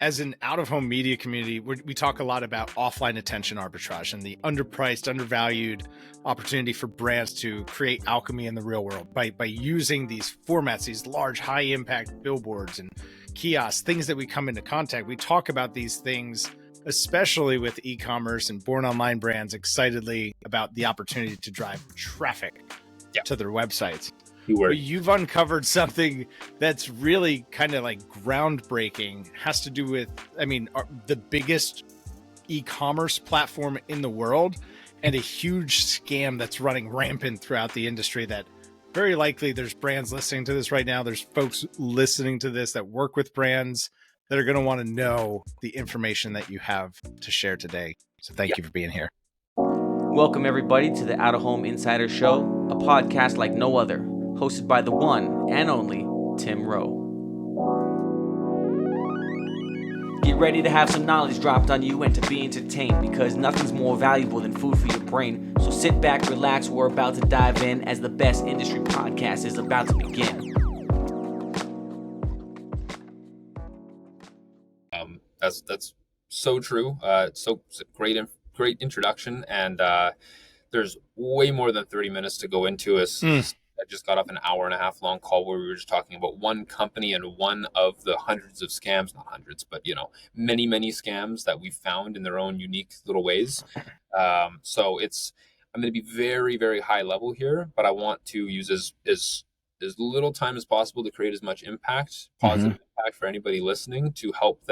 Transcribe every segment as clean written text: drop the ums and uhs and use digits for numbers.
as an out-of-home media community, we talk a lot about offline attention arbitrage and the underpriced, undervalued opportunity for brands to create alchemy in the real world by using these formats, these large, high-impact billboards and kiosks, things that we come into contact. We talk about these things, especially with e-commerce and born online brands, excitedly about the opportunity to drive traffic to their websites. But you've uncovered something that's really kind of like groundbreaking, has to do with, the biggest e-commerce platform in the world and a huge scam that's running rampant throughout the industry that very likely there's brands listening to this right now. There's folks listening to this that work with brands that are going to want to know the information that you have to share today. So thank you for being here. Welcome everybody to the Out of Home Insider Show, a podcast like no other, hosted by the one and only Tim Rowe. Get ready to have some knowledge dropped on you and to be entertained, because nothing's more valuable than food for your brain. So sit back, relax, we're about to dive in as the best industry podcast is about to begin. That's so true. It's a great introduction, and there's way more than 30 minutes to go into us. I just got off an hour and a half long call where we were just talking about one company and one of the hundreds of scams, not hundreds, but many scams that we found in their own unique little ways. So I'm going to be very, very high level here, but I want to use as little time as possible to create as much impact, positive impact for anybody listening, to help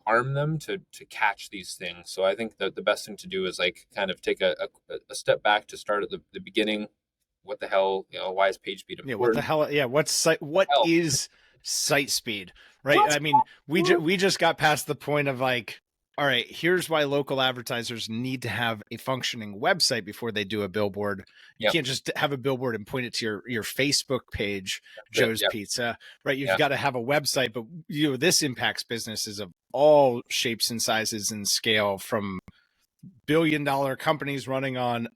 arm them to catch these things. So I think that the best thing to do is like kind of take a step back to start at the beginning. What the hell, why is page speed important? What the hell? Yeah. What is site speed? Right. What? I mean, we just got past the point of like, all right, here's why local advertisers need to have a functioning website before they do a billboard. You can't just have a billboard and point it to your Facebook page, Joe's Pizza, right? You've got to have a website, but this impacts businesses of all shapes and sizes and scale, from billion-dollar companies running on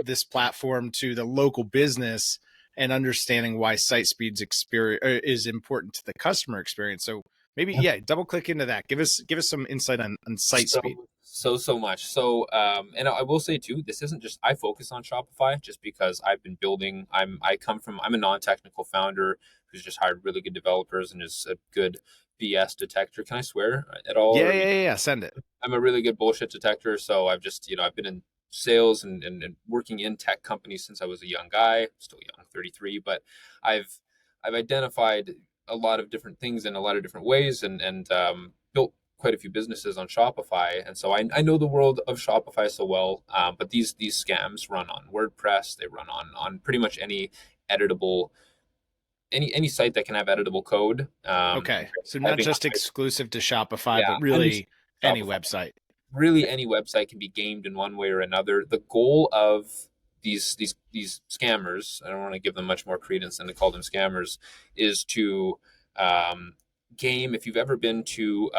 this platform to the local business, and understanding why site speeds is important to the customer experience. So maybe, double click into that. Give us some insight on site speed. So much. So, and I will say too, this isn't just, I focus on Shopify just because I've been building, I'm a non-technical founder who's just hired really good developers and is a good BS detector. Can I swear at all? Yeah. Send it. I'm a really good bullshit detector. So I've just, I've been in sales and working in tech companies since I was a young guy, still young, 33, but I've identified a lot of different things in a lot of different ways, and built quite a few businesses on Shopify. And so I know the world of Shopify so well, but these scams run on WordPress. They run on pretty much any editable, any site that can have editable code. Okay. So not just exclusive to Shopify, but really any website. Really any website can be gamed in one way or another. The goal of these scammers, I don't want to give them much more credence than to call them scammers, is to game. If you've ever been to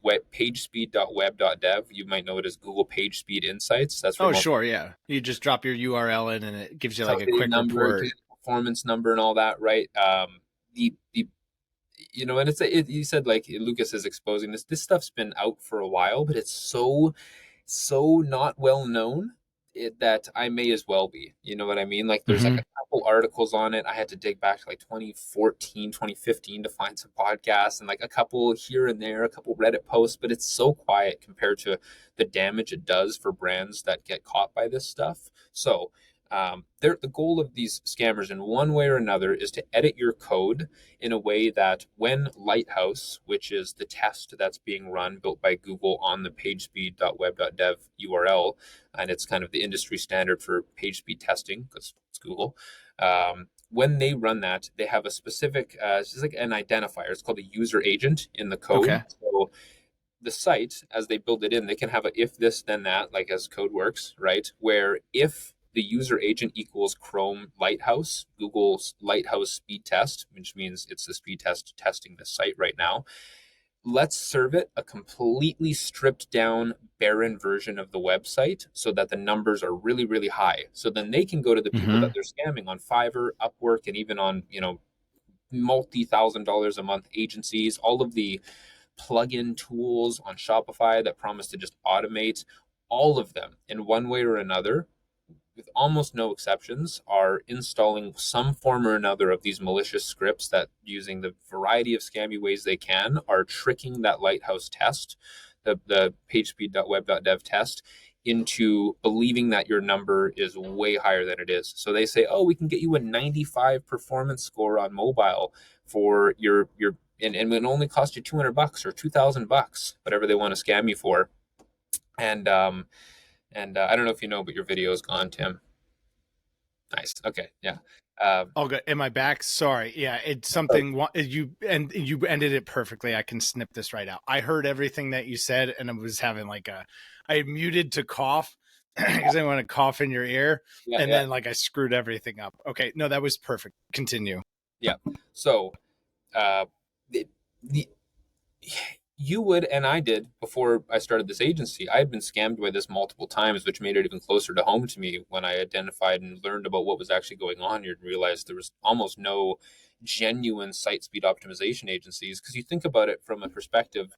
pagespeed.web.dev, you might know it as Google PageSpeed Insights. That's sure, yeah. You just drop your URL in and it gives you like a quick report, performance number, and all that, right? And you said, like, Lucas is exposing this. This stuff's been out for a while, but it's so not well known that I may as well be. You know what I mean? Like, there's like a couple articles on it. I had to dig back to like 2014, 2015 to find some podcasts, and like a couple here and there, a couple Reddit posts, but it's so quiet compared to the damage it does for brands that get caught by this stuff. So the goal of these scammers in one way or another is to edit your code in a way that when Lighthouse, which is the test that's being run, built by Google on the pagespeed.web.dev URL, and it's kind of the industry standard for page speed testing because it's Google. When they run that, they have a specific, it's just like an identifier. It's called a user agent in the code. Okay. So the site, as they build it in, they can have a if this then that, like as code works, right? Where if the user agent equals Chrome Lighthouse, Google's Lighthouse speed test, which means it's the speed test testing the site right now. Let's serve it a completely stripped down, barren version of the website so that the numbers are really, really high. So then they can go to the people that they're scamming on Fiverr, Upwork, and even on, multi-$1,000 a month agencies, all of the plug-in tools on Shopify that promise to just automate. All of them, in one way or another, with almost no exceptions, are installing some form or another of these malicious scripts that, using the variety of scammy ways they can, are tricking that Lighthouse test, the pagespeed.web.dev test, into believing that your number is way higher than it is. So they say, oh, we can get you a 95 performance score on mobile for your and it only cost you $200 or $2,000, whatever they want to scam you for. And I don't know if you know, but your video is gone, Tim. Nice. Okay. Yeah. Oh, good. Am I back? Sorry. Yeah, it's something you ended it perfectly. I can snip this right out. I heard everything that you said, and I was having I muted to cough because I didn't want to cough in your ear, then I screwed everything up. Okay, no, that was perfect. Continue. Yeah. So, you would, and I did before I started this agency. I had been scammed by this multiple times, which made it even closer to home to me when I identified and learned about what was actually going on here and realized there was almost no genuine site speed optimization agencies. Because you think about it from a perspective,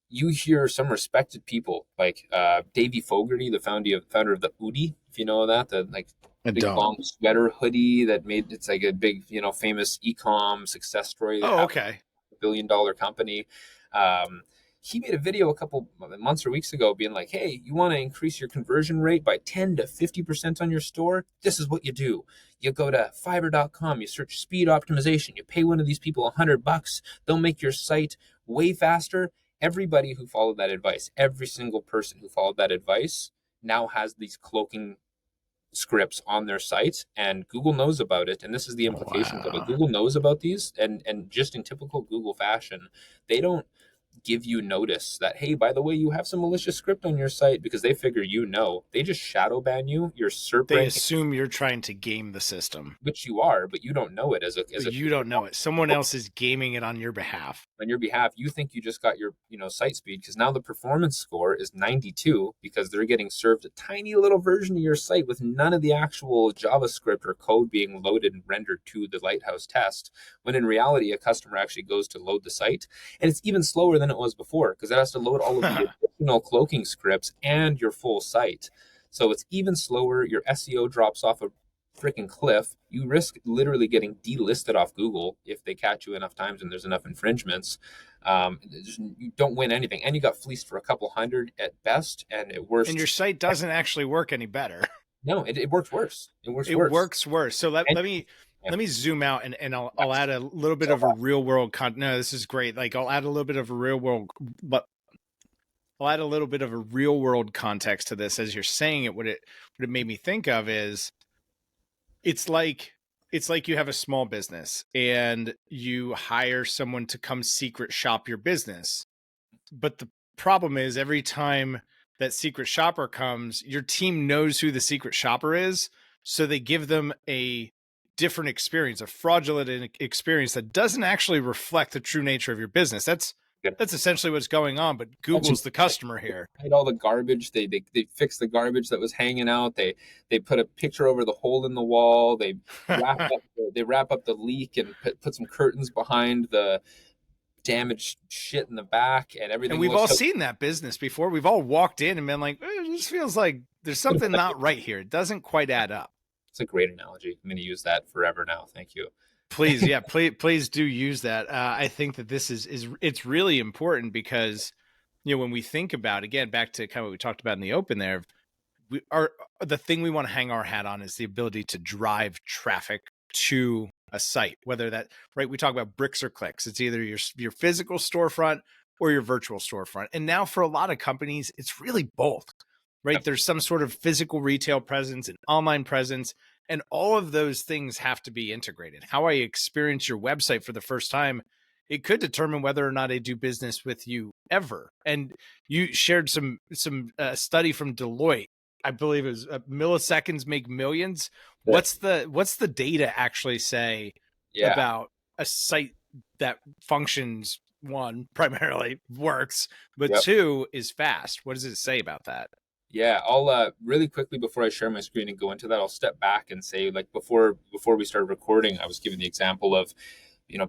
you hear some respected people like Davey Fogarty, the founder of the Oodie, if you know that, the big long sweater hoodie that made, it's like a big, famous e-com success story. Oh, okay. $1 billion company. He made a video a couple months or weeks ago being like, hey, you want to increase your conversion rate by 10 to 50% on your store? This is what you do. You go to fiverr.com, you search speed optimization, you pay one of these people $100. They'll make your site way faster. Everybody who followed that advice, every single person who followed that advice now has these cloaking scripts on their site, and Google knows about it. And this is the implications of it. Google knows about these, and just in typical Google fashion, they don't give you notice that, hey, by the way, you have some malicious script on your site, because they figure they just shadow ban you. Your SERP they assume you're trying to game the system, which you are, but you don't know it you don't know it. Someone else is gaming it on your behalf. You think you just got your site speed, because now the performance score is 92 because they're getting served a tiny little version of your site with none of the actual JavaScript or code being loaded and rendered to the Lighthouse test, when in reality a customer actually goes to load the site, and it's even slower than it was before, because it has to load all of the additional cloaking scripts and your full site. So it's even slower. Your SEO drops off a freaking cliff. You risk literally getting delisted off Google if they catch you enough times and there's enough infringements. You don't win anything, and you got fleeced for a couple hundred at best, and at worst. And your site doesn't actually work any better. No, it works worse. It works worse. So let me zoom out and I'll add a little bit of a real world no, this is great. I'll add a little bit of a real world, but I'll add a little bit of a real world context to this as you're saying it. What it made me think of is it's like you have a small business and you hire someone to come secret shop your business. But the problem is, every time that secret shopper comes, your team knows who the secret shopper is. So they give them a different experience, a fraudulent experience that doesn't actually reflect the true nature of your business. That's essentially what's going on. But Google's the customer here. All the garbage, they fixed the garbage that was hanging out. They put a picture over the hole in the wall. They wrap up the leak and put some curtains behind the damaged shit in the back and everything. And we've all seen that business before. We've all walked in and been like, this feels like there's something not right here. It doesn't quite add up. It's a great analogy. I'm going to use that forever now. Thank you. Please. Yeah. please do use that. I think that this it's really important because, when we think about, again, back to kind of what we talked about in the open there, the thing we want to hang our hat on is the ability to drive traffic to a site, whether that, right, we talk about bricks or clicks. It's either your physical storefront or your virtual storefront. And now for a lot of companies, it's really both, right? Yep. There's some sort of physical retail presence and online presence, and all of those things have to be integrated. How I experience your website for the first time, it could determine whether or not I do business with you ever. And you shared some study from Deloitte. I believe it was milliseconds make millions. Yeah. What's the data actually say about a site that functions, one, primarily works, but two, is fast? What does it say about that? Yeah, I'll really quickly, before I share my screen and go into that, I'll step back and say, before we started recording, I was giving the example of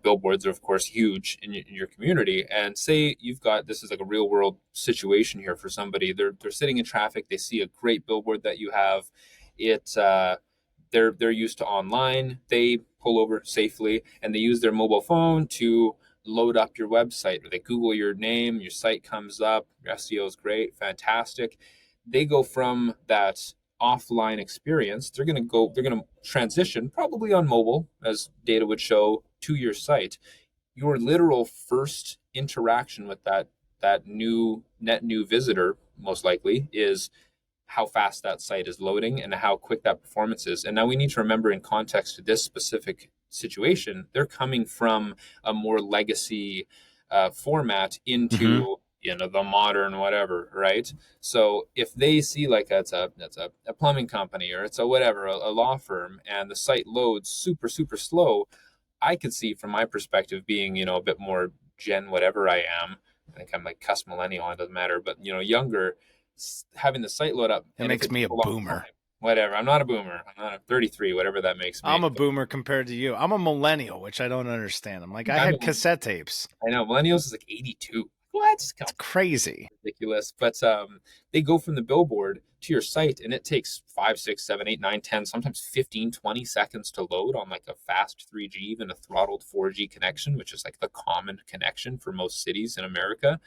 billboards are of course huge in your community. And say you've got, this is like a real world situation here for somebody. They're sitting in traffic. They see a great billboard that you have. They're used to online. They pull over safely and they use their mobile phone to load up your website, or they Google your name, your site comes up, your SEO is great, fantastic. They go from that offline experience, they're going to transition probably on mobile, as data would show, to your site. Your literal first interaction with that net new visitor, most likely, is how fast that site is loading and how quick that performance is. And now we need to remember, in context to this specific situation, they're coming from a more legacy format into the modern whatever, right? So if they see like it's a plumbing company, or it's a whatever, a law firm, and the site loads super slow, I could see from my perspective, being a bit more gen whatever I am. I think I'm like cuss millennial, it doesn't matter, but younger, having the site load up. It makes me a boomer. Whatever. I'm not a boomer. I'm not a 33, whatever that makes me. I'm a boomer compared to you. I'm a millennial, which I don't understand. I'm like, I had cassette tapes. I know. Millennials is like 82. What? It's crazy. Ridiculous. But they go from the billboard to your site, and it takes 5, 6, 7, 8, 9, 10, sometimes 15, 20 seconds to load on like a fast 3G, even a throttled 4G connection, which is like the common connection for most cities in America.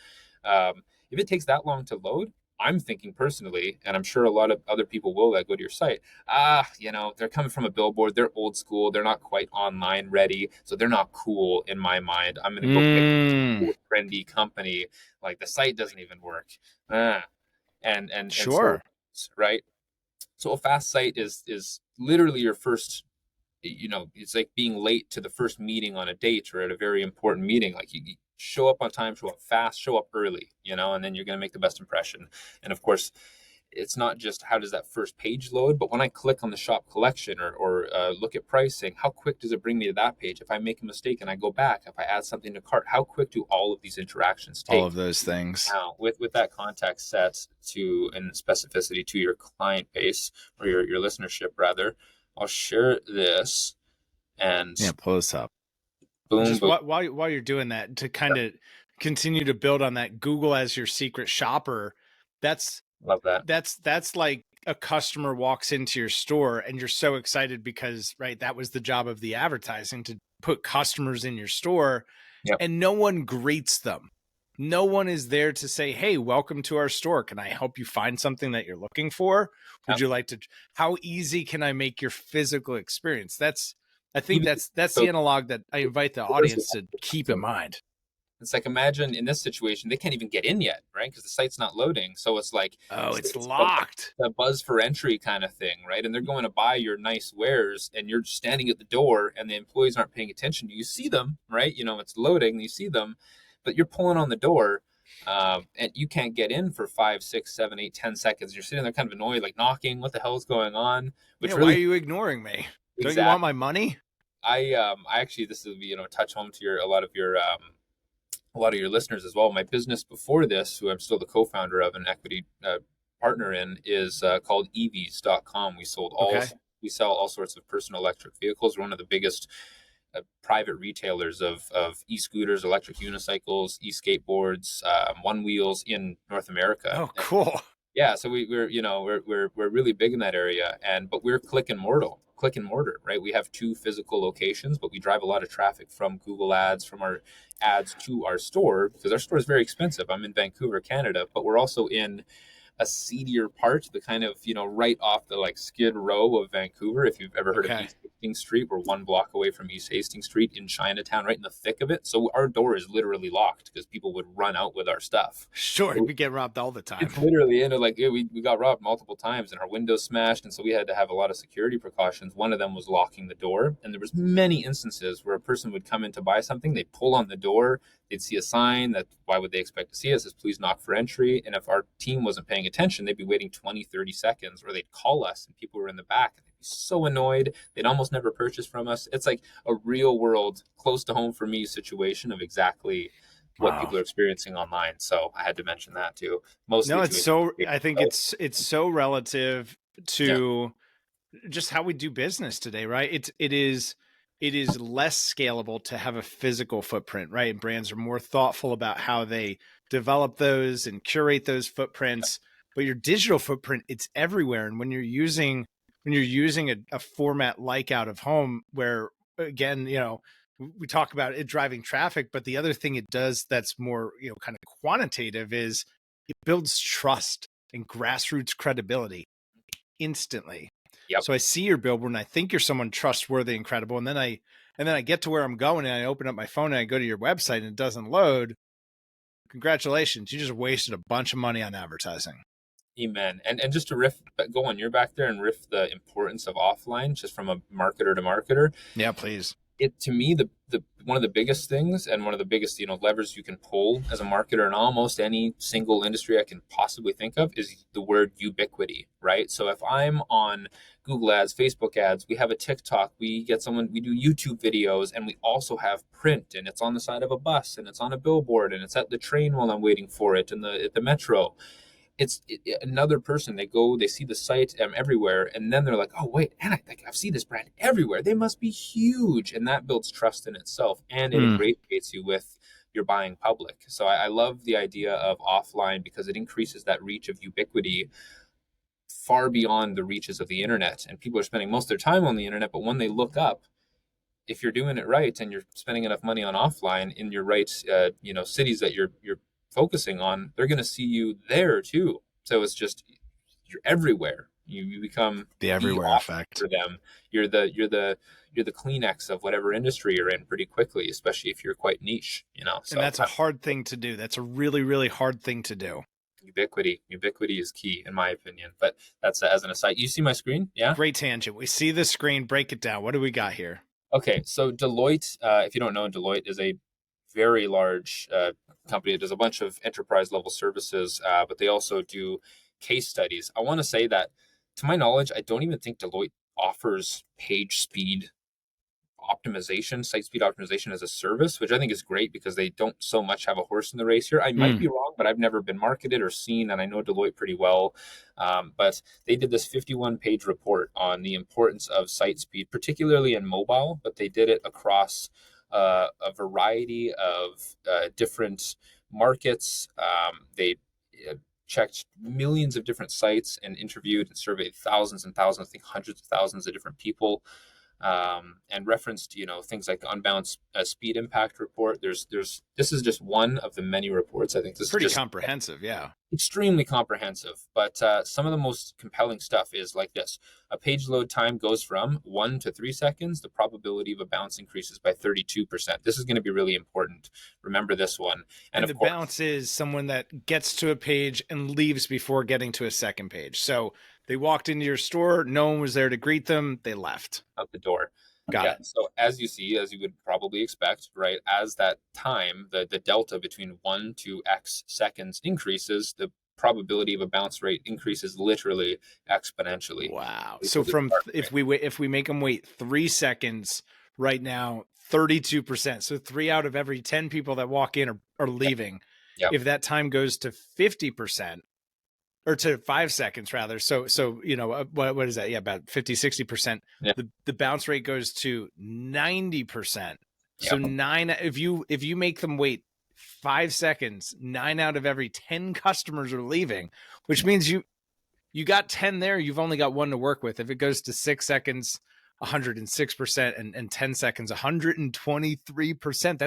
If it takes that long to load, I'm thinking personally, and I'm sure a lot of other people will that go to your site, they're coming from a billboard, they're old school, they're not quite online ready, so they're not cool in my mind. I'm going to go pick a cool, trendy company. Like the site doesn't even work. And sure. Right? So a fast site is literally your first, it's like being late to the first meeting on a date or at a very important meeting. Like you show up on time, show up fast, show up early, and then you're going to make the best impression. And of course, it's not just how does that first page load, but when I click on the shop collection or look at pricing, how quick does it bring me to that page? If I make a mistake and I go back, if I add something to cart, how quick do all of these interactions take? All of those things. Now, with that context set to and specificity to your client base, or your listenership rather, I'll share this and pull this up. Boom, just boom. While you're doing that, to kind of continue to build on that Google as your secret shopper, love that. That's like a customer walks into your store and you're so excited because, right, that was the job of the advertising, to put customers in your store. Yep. And no one greets them. No one is there to say, hey, welcome to our store. Can I help you find something that you're looking for? Would you like to, how easy can I make your physical experience? I think that's the analog that I invite the audience to keep in mind. It's like, imagine in this situation, they can't even get in yet, right? Because the site's not loading. So it's like, it's locked. A buzz for entry kind of thing, right? And they're going to buy your nice wares and you're standing at the door and the employees aren't paying attention. You see them, right? It's loading, you see them, but you're pulling on the door and you can't get in for 5, 6, 7, 8, 10 seconds. You're sitting there kind of annoyed, like knocking, what the hell is going on? Why are you ignoring me? Exactly. Don't you want my money? I actually, this will be, touch home to a lot of your listeners as well. My business before this, who I'm still the co-founder of and equity partner in, is called evs.com. We sell all sorts of personal electric vehicles. We're one of the biggest private retailers of e-scooters, electric unicycles, e-skateboards, one wheels in North America. Oh, cool. Yeah, so we're really big in that area, but we're click and mortar, right? We have 2 physical locations, but we drive a lot of traffic from Google ads, from our ads to our store, because our store is very expensive. I'm in Vancouver, Canada, but we're also in a seedier part, the kind of, right off the like Skid Row of Vancouver. If you've ever heard of East Hastings Street, we're 1 block away from East Hastings Street in Chinatown, right in the thick of it. So our door is literally locked because people would run out with our stuff. Sure, we get robbed all the time. It's literally, we got robbed multiple times and our windows smashed, and so we had to have a lot of security precautions. One of them was locking the door, and there was many instances where a person would come in to buy something, they'd pull on the door, they'd see a sign that why would they expect to see us? It says, please knock for entry. And if our team wasn't paying attention, they'd be waiting 20, 30 seconds, or they'd call us and people were in the back. And they'd be so annoyed. They'd almost never purchase from us. It's like a real world, close to home for me situation of exactly what people are experiencing online. So I had to mention that too. I think it's so relative to just how we do business today, right? It is, it is less scalable to have a physical footprint, right? And brands are more thoughtful about how they develop those and curate those footprints. But your digital footprint, it's everywhere. And when you're using a format like out of home, where again, we talk about it driving traffic, but the other thing it does that's more, kind of quantitative is it builds trust and grassroots credibility instantly. Yep. So I see your billboard and I think you're someone trustworthy and credible. And then I get to where I'm going and I open up my phone and I go to your website and it doesn't load. Congratulations. You just wasted a bunch of money on advertising. Amen. And just to go on your back there and riff the importance of offline, just from a marketer to marketer. Yeah, please. It, to me, the one of the biggest things and one of the biggest, levers you can pull as a marketer in almost any single industry I can possibly think of is the word ubiquity, right? So if I'm on Google ads, Facebook ads, we have a TikTok, we do YouTube videos, and we also have print, and it's on the side of a bus, and it's on a billboard, and it's at the train while I'm waiting for it at the metro. It's another person. They see the site everywhere, and then they're like, oh wait, and I've seen this brand everywhere. They must be huge, and that builds trust in itself, and it ingratiates you with your buying public. So I love the idea of offline because it increases that reach of ubiquity far beyond the reaches of the internet. And people are spending most of their time on the internet, but when they look up, if you're doing it right and you're spending enough money on offline in your right, cities that you're focusing on, they're going to see you there too. So it's just, you're everywhere. You become the everywhere effect for them. You're the Kleenex of whatever industry you're in pretty quickly, especially if you're quite niche, So and that's a hard thing to do. That's a really, really hard thing to do. Ubiquity is key in my opinion, but that's as an aside. You see my screen? Yeah. Great tangent. We see the screen. Break it down. What do we got here? Okay. So Deloitte, if you don't know, Deloitte is a very large company that does a bunch of enterprise level services, but they also do case studies. I want to say that, to my knowledge, I don't even think Deloitte offers page speed optimization, site speed optimization as a service, which I think is great because they don't so much have a horse in the race here. I might be wrong, but I've never been marketed or seen, and I know Deloitte pretty well. But they did this 51-page report on the importance of site speed, particularly in mobile, but they did it across a variety of different markets. They checked millions of different sites and interviewed and surveyed thousands and thousands, I think hundreds of thousands of different people, and referenced, things like the unbalanced speed impact report. This is just one of the many reports. I think this pretty is just comprehensive. Yeah. Extremely comprehensive. But some of the most compelling stuff is like this. A page load time goes from 1 to 3 seconds. The probability of a bounce increases by 32%. This is going to be really important. Remember this one. And the bounce is someone that gets to a page and leaves before getting to a second page. So they walked into your store, no one was there to greet them, they left out the door. Got it. So as you would probably expect, right, as that time, the delta between 1 to X seconds increases, the probability of a bounce rate increases literally exponentially. Wow. So if we make them wait 3 seconds right now, 32%. So 3 out of every 10 people that walk in are leaving. Yep. If that time goes to 50%, or to 5 seconds rather. So, what is that? Yeah, about 50-60%. Yeah. The bounce rate goes to 90%. So Yep. if you make them wait 5 seconds, 9 out of every 10 customers are leaving, which means you got 10 there. You've only got 1 to work with. If it goes to 6 seconds, 106%, and 10 seconds, 123%.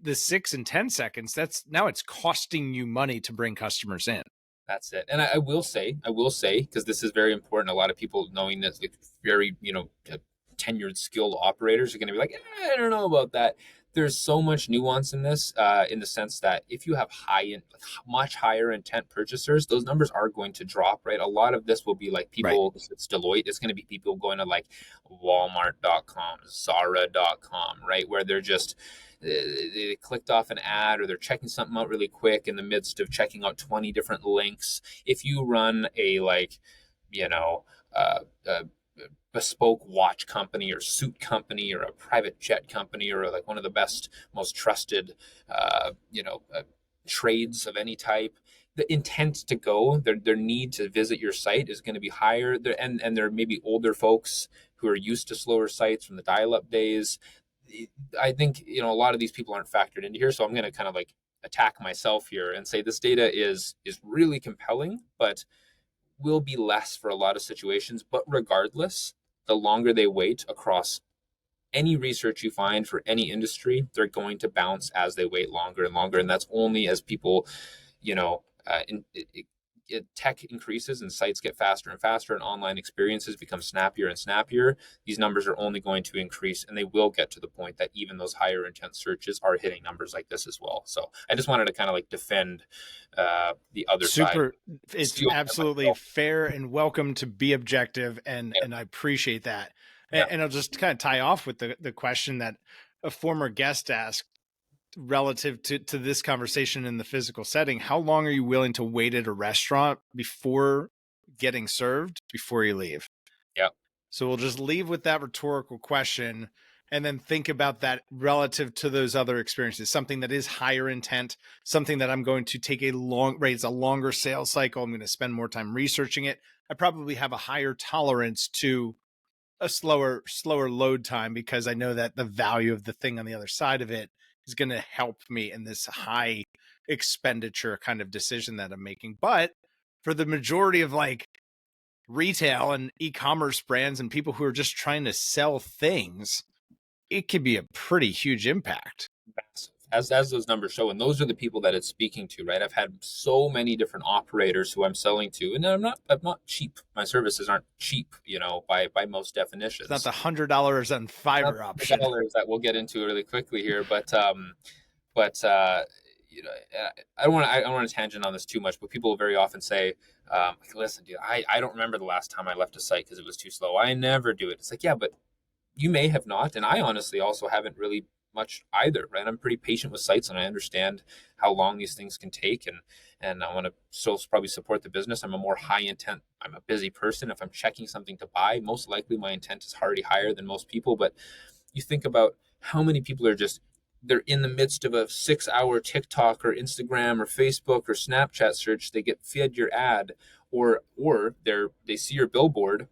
The 6 and 10 seconds, now it's costing you money to bring customers in. That's it. And I will say, because this is very important. A lot of people knowing that, like, very, tenured, skilled operators are going to be like, I don't know about that. There's so much nuance in this, in the sense that if you have much higher intent purchasers, those numbers are going to drop, right? A lot of this will be like people, right. It's Deloitte. It's going to be people going to like Walmart.com, Zara.com, right? Where they're just, they clicked off an ad or they're checking something out really quick in the midst of checking out 20 different links. If you run a bespoke watch company or suit company or a private jet company or like one of the best, most trusted, trades of any type, the intent to go, their need to visit your site is going to be higher. And there may be older folks who are used to slower sites from the dial-up days. I think, a lot of these people aren't factored into here. So I'm going to kind of like attack myself here and say this data is really compelling, but will be less for a lot of situations. But regardless, the longer they wait across any research you find for any industry, they're going to bounce as they wait longer and longer. And that's only as people, tech increases and sites get faster and faster and online experiences become snappier and snappier. These numbers are only going to increase, and they will get to the point that even those higher intent searches are hitting numbers like this as well. So I just wanted to kind of like defend the other side. It's absolutely fair and welcome to be objective, and I appreciate that. And I'll just kind of tie off with the question that a former guest asked relative to this conversation in the physical setting. How long are you willing to wait at a restaurant before getting served before you leave? Yeah. So we'll just leave with that rhetorical question and then think about that relative to those other experiences, something that is higher intent, something that I'm going to take it's a longer sales cycle. I'm going to spend more time researching it. I probably have a higher tolerance to a slower load time because I know that the value of the thing on the other side of it is going to help me in this high expenditure kind of decision that I'm making. But for the majority of like retail and e-commerce brands and people who are just trying to sell things, it could be a pretty huge impact. Massive. As those numbers show, and those are the people that it's speaking to, right? I've had so many different operators who I'm selling to, and I'm not cheap. My services aren't cheap, by most definitions. It's not the $100 on Fiverr option that we'll get into really quickly here, but I don't want to tangent on this too much, but people very often say, listen, dude, I don't remember the last time I left a site because it was too slow. I never do it. It's like, yeah, but you may have not, and I honestly also haven't really much either, right? I'm pretty patient with sites, and I understand how long these things can take, and I want to still probably support the business. I'm a more high intent. I'm a busy person. If I'm checking something to buy, most likely my intent is already higher than most people. But you think about how many people are they're in the midst of a 6-hour TikTok or Instagram or Facebook or Snapchat search. They get fed your ad, or they see your billboard,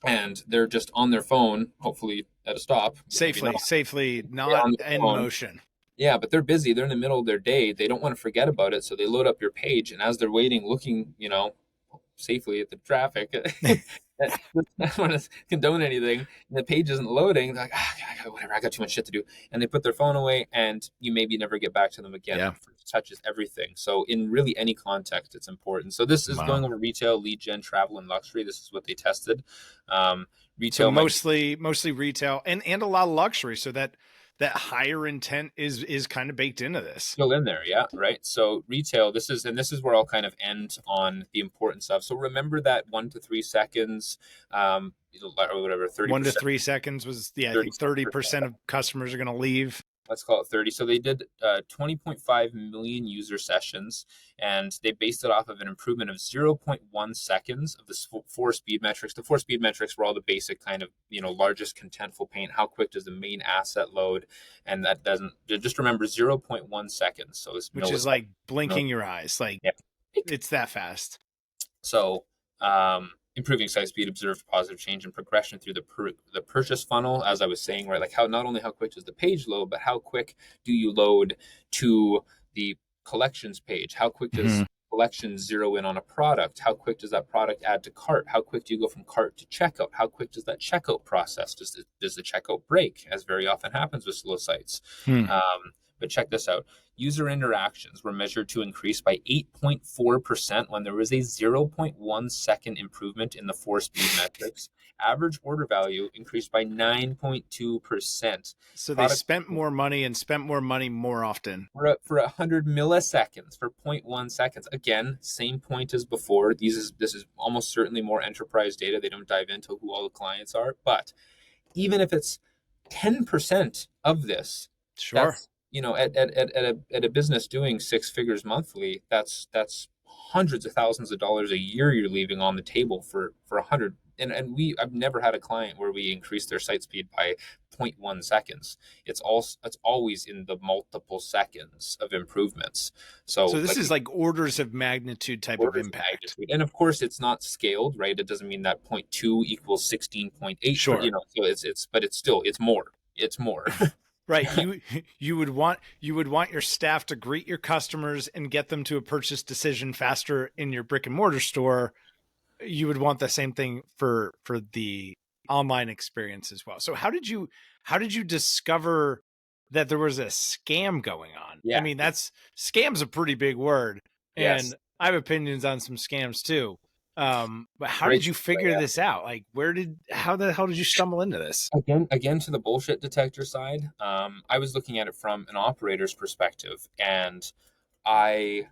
and they're just on their phone, hopefully at a stop. Safely, not in motion. Yeah, but they're busy. They're in the middle of their day. They don't want to forget about it. So they load up your page. And as they're waiting, looking, safely at the traffic, I don't want to condone anything, and the page isn't loading, they're like, whatever, I got too much shit to do. And they put their phone away, and you maybe never get back to them again. Yeah. It touches everything. So in really any context, it's important. So this is going over retail, lead gen, travel, and luxury. This is what they tested. Retail, so mostly retail and a lot of luxury. So that higher intent is kind of baked into this. Still in there, yeah, right. So retail, this is where I'll kind of end on the importance of. So remember that 1 to 3 seconds, or whatever, 30%. 1 to 3 seconds was, I think 30% of customers are going to leave. Let's call it 30. So they did 20.5 million user sessions, and they based it off of an improvement of 0.1 seconds of the 4 speed metrics. The 4 speed metrics were all the basic kind of, largest contentful paint. How quick does the main asset load? And that doesn't, just remember 0.1 seconds. So which is like blinking your eyes. Like, yeah. It's that fast. So, improving site speed, observed positive change and progression through the purchase funnel, as I was saying, right? Like not only how quick does the page load, but how quick do you load to the collections page? How quick does collections zero in on a product? How quick does that product add to cart? How quick do you go from cart to checkout? How quick does that checkout process? Does the checkout break, as very often happens with slow sites? But check this out. User interactions were measured to increase by 8.4% when there was a 0.1 second improvement in the 4 speed metrics. Average order value increased by 9.2%. So they spent more money and spent more money more often. For 100 milliseconds, for 0.1 seconds. Again, same point as before. This is almost certainly more enterprise data. They don't dive into who all the clients are. But even if it's 10% of this, sure. At a business doing 6 figures monthly, that's hundreds of thousands of dollars a year you're leaving on the table for 100 and I've never had a client where we increased their site speed by 0.1 seconds. It's always in the multiple seconds of improvements. So this like, is like orders of magnitude type of impact. and of course it's not scaled, right? It doesn't mean that 0.2 equals 16.8. Sure. You know, so but it's still, it's more. Right. You would want your staff to greet your customers and get them to a purchase decision faster in your brick and mortar store. You would want the same thing for the online experience as well. So how did you discover that there was a scam going on? Yeah. I mean, scam's a pretty big word, and Yes. I have opinions on some scams too. But how Great. did you figure this out? Like, how the hell did you stumble into this? Again, to the bullshit detector side, I was looking at it from an operator's perspective, and I'd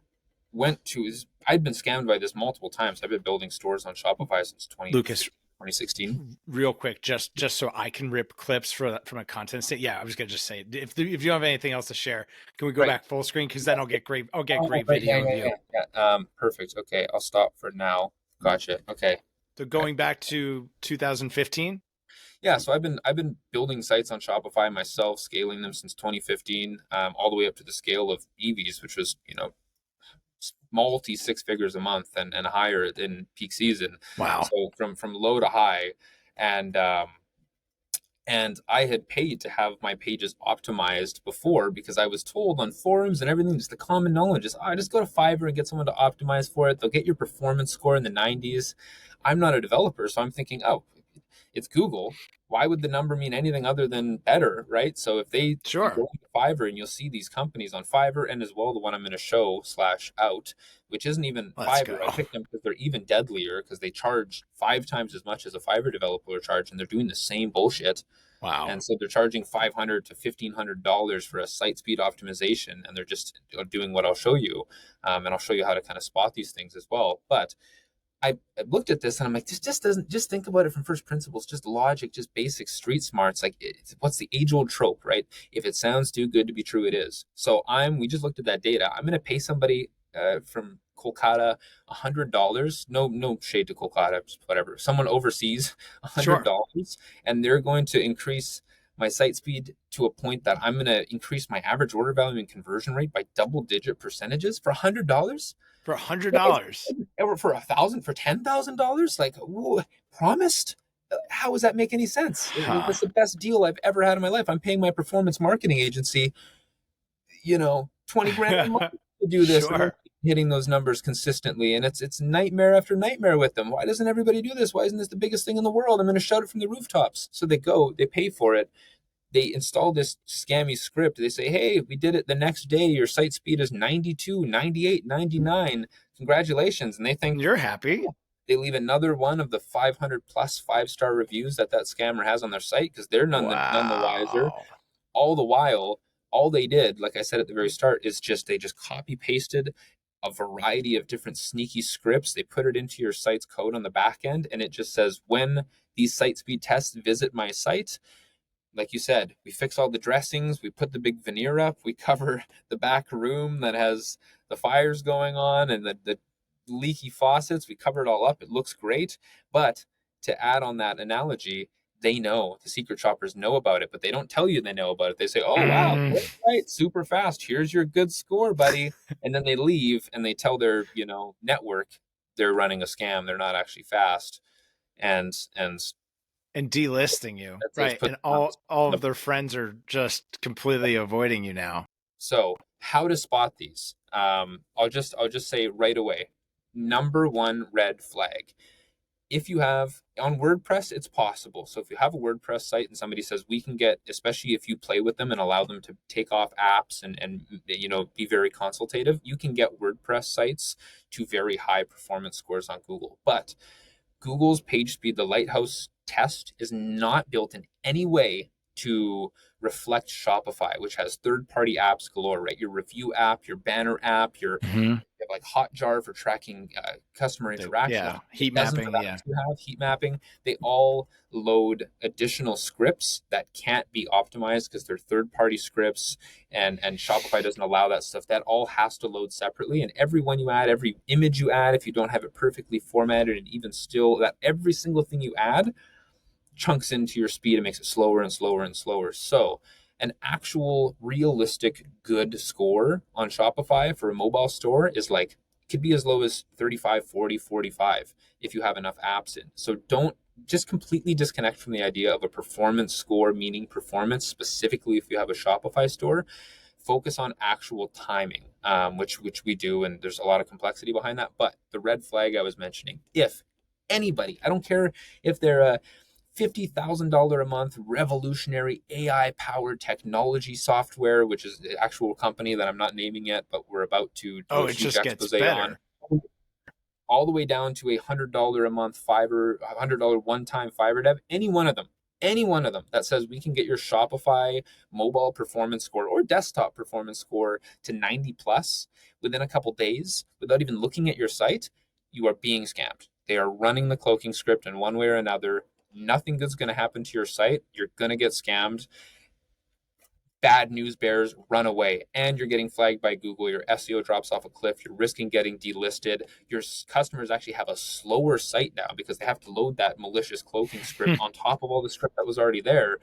been scammed by this multiple times. I've been building stores on Shopify since Lucas, 2016. Real quick, just so I can rip clips from a content state. Yeah, I was gonna just say, if you don't have anything else to share, can we go back full screen? Because then I'll get great video view. Yeah. Perfect. Okay, I'll stop for now. Gotcha. Okay. So going back to 2015. Yeah, so I've been building sites on Shopify myself, scaling them since 2015, all the way up to the scale of EVs, which was, you know, multi six figures a month and higher in peak season. Wow. So from low to high, and I had paid to have my pages optimized before, because I was told on forums and everything, just the common knowledge is, just go to Fiverr and get someone to optimize for it. They'll get your performance score in the 90s. I'm not a developer, so I'm thinking, oh, it's Google. Why would the number mean anything other than better, right? So if they Sure. go to Fiverr, and you'll see these companies on Fiverr, and as well the one I'm going to show /out, which isn't even Fiverr. I picked them because they're even deadlier, because they charge 5 times as much as a Fiverr developer will charge, and they're doing the same bullshit. Wow. And so they're charging $500 to $1,500 for a site speed optimization, and they're just doing what I'll show you, and I'll show you how to kind of spot these things as well. But I looked at this and I'm like, this just doesn't, just think about it from first principles, just logic, just basic street smarts. Like, what's the age old trope, right? If it sounds too good to be true, it is. So we just looked at that data. I'm going to pay somebody from Kolkata $100. No shade to Kolkata, just whatever. Someone overseas $100, Sure. And they're going to increase my site speed to a point that I'm going to increase my average order value and conversion rate by double-digit percentages for $100. For $100, Ever for $1,000, for $10,000? Like, whoa, promised? How does that make any sense? It's the best deal I've ever had in my life. I'm paying my performance marketing agency, 20 grand a month to do this. Sure. Hitting those numbers consistently, and it's nightmare after nightmare with them. Why doesn't everybody do this? Why isn't this the biggest thing in the world? I'm going to shout it from the rooftops. So they pay for it. They install this scammy script. They say, hey, we did it the next day. Your site speed is 92, 98, 99. Congratulations. And they think you're happy. They leave another one of the 500 plus 5-star reviews that scammer has on their site, because they're none the wiser. All the while, all they did, like I said at the very start, is they just copy pasted a variety of different sneaky scripts. They put it into your site's code on the back end, and it just says, when these site speed tests visit my site, like you said, we fix all the dressings, we put the big veneer up, we cover the back room that has the fires going on and the leaky faucets, we cover it all up. It looks great. But to add on that analogy, they know, the secret shoppers know about it, but they don't tell you they know about it. They say, oh, wow, right, super fast. Here's your good score, buddy. And then they leave and they tell their, network they're running a scam. They're not actually fast. And delisting you, right? And all of their friends are just completely avoiding you now. So how to spot these? I'll just say right away, number one red flag. If you have on WordPress, it's possible. So if you have a WordPress site and somebody says we can get, especially if you play with them and allow them to take off apps and be very consultative, you can get WordPress sites to very high performance scores on Google. But Google's page speed, the Lighthouse test, is not built in any way to reflect Shopify, which has third-party apps galore, right? Your review app, your banner app, your you have like Hotjar for tracking customer interaction. Yeah, heat Dozens mapping. of apps you have, heat mapping. They all load additional scripts that can't be optimized because they're third-party scripts, and Shopify doesn't allow that stuff. That all has to load separately. And every one you add, every image you add, if you don't have it perfectly formatted, and even still, that every single thing you add chunks into your speed and makes it slower and slower and slower. So an actual realistic good score on Shopify for a mobile store is like, could be as low as 35, 40, 45 if you have enough apps in. So don't just completely disconnect from the idea of a performance score, meaning performance, specifically if you have a Shopify store. Focus on actual timing, which we do, and there's a lot of complexity behind that. But the red flag I was mentioning, if anybody, I don't care if they're a $50,000 a month revolutionary AI-powered technology software, which is the actual company that I'm not naming yet, but we're about to do a huge expose on, all the way down to a $100 a month Fiverr, $100 one-time Fiverr dev, any one of them that says we can get your Shopify mobile performance score or desktop performance score to 90 plus within a couple days without even looking at your site, you are being scammed. They are running the cloaking script in one way or another. Nothing good's going to happen to your site. You're going to get scammed. Bad news bears, run away. And you're getting flagged by Google. Your SEO drops off a cliff. You're risking getting delisted. Your customers actually have a slower site now because they have to load that malicious cloaking script on top of all the script that was already there.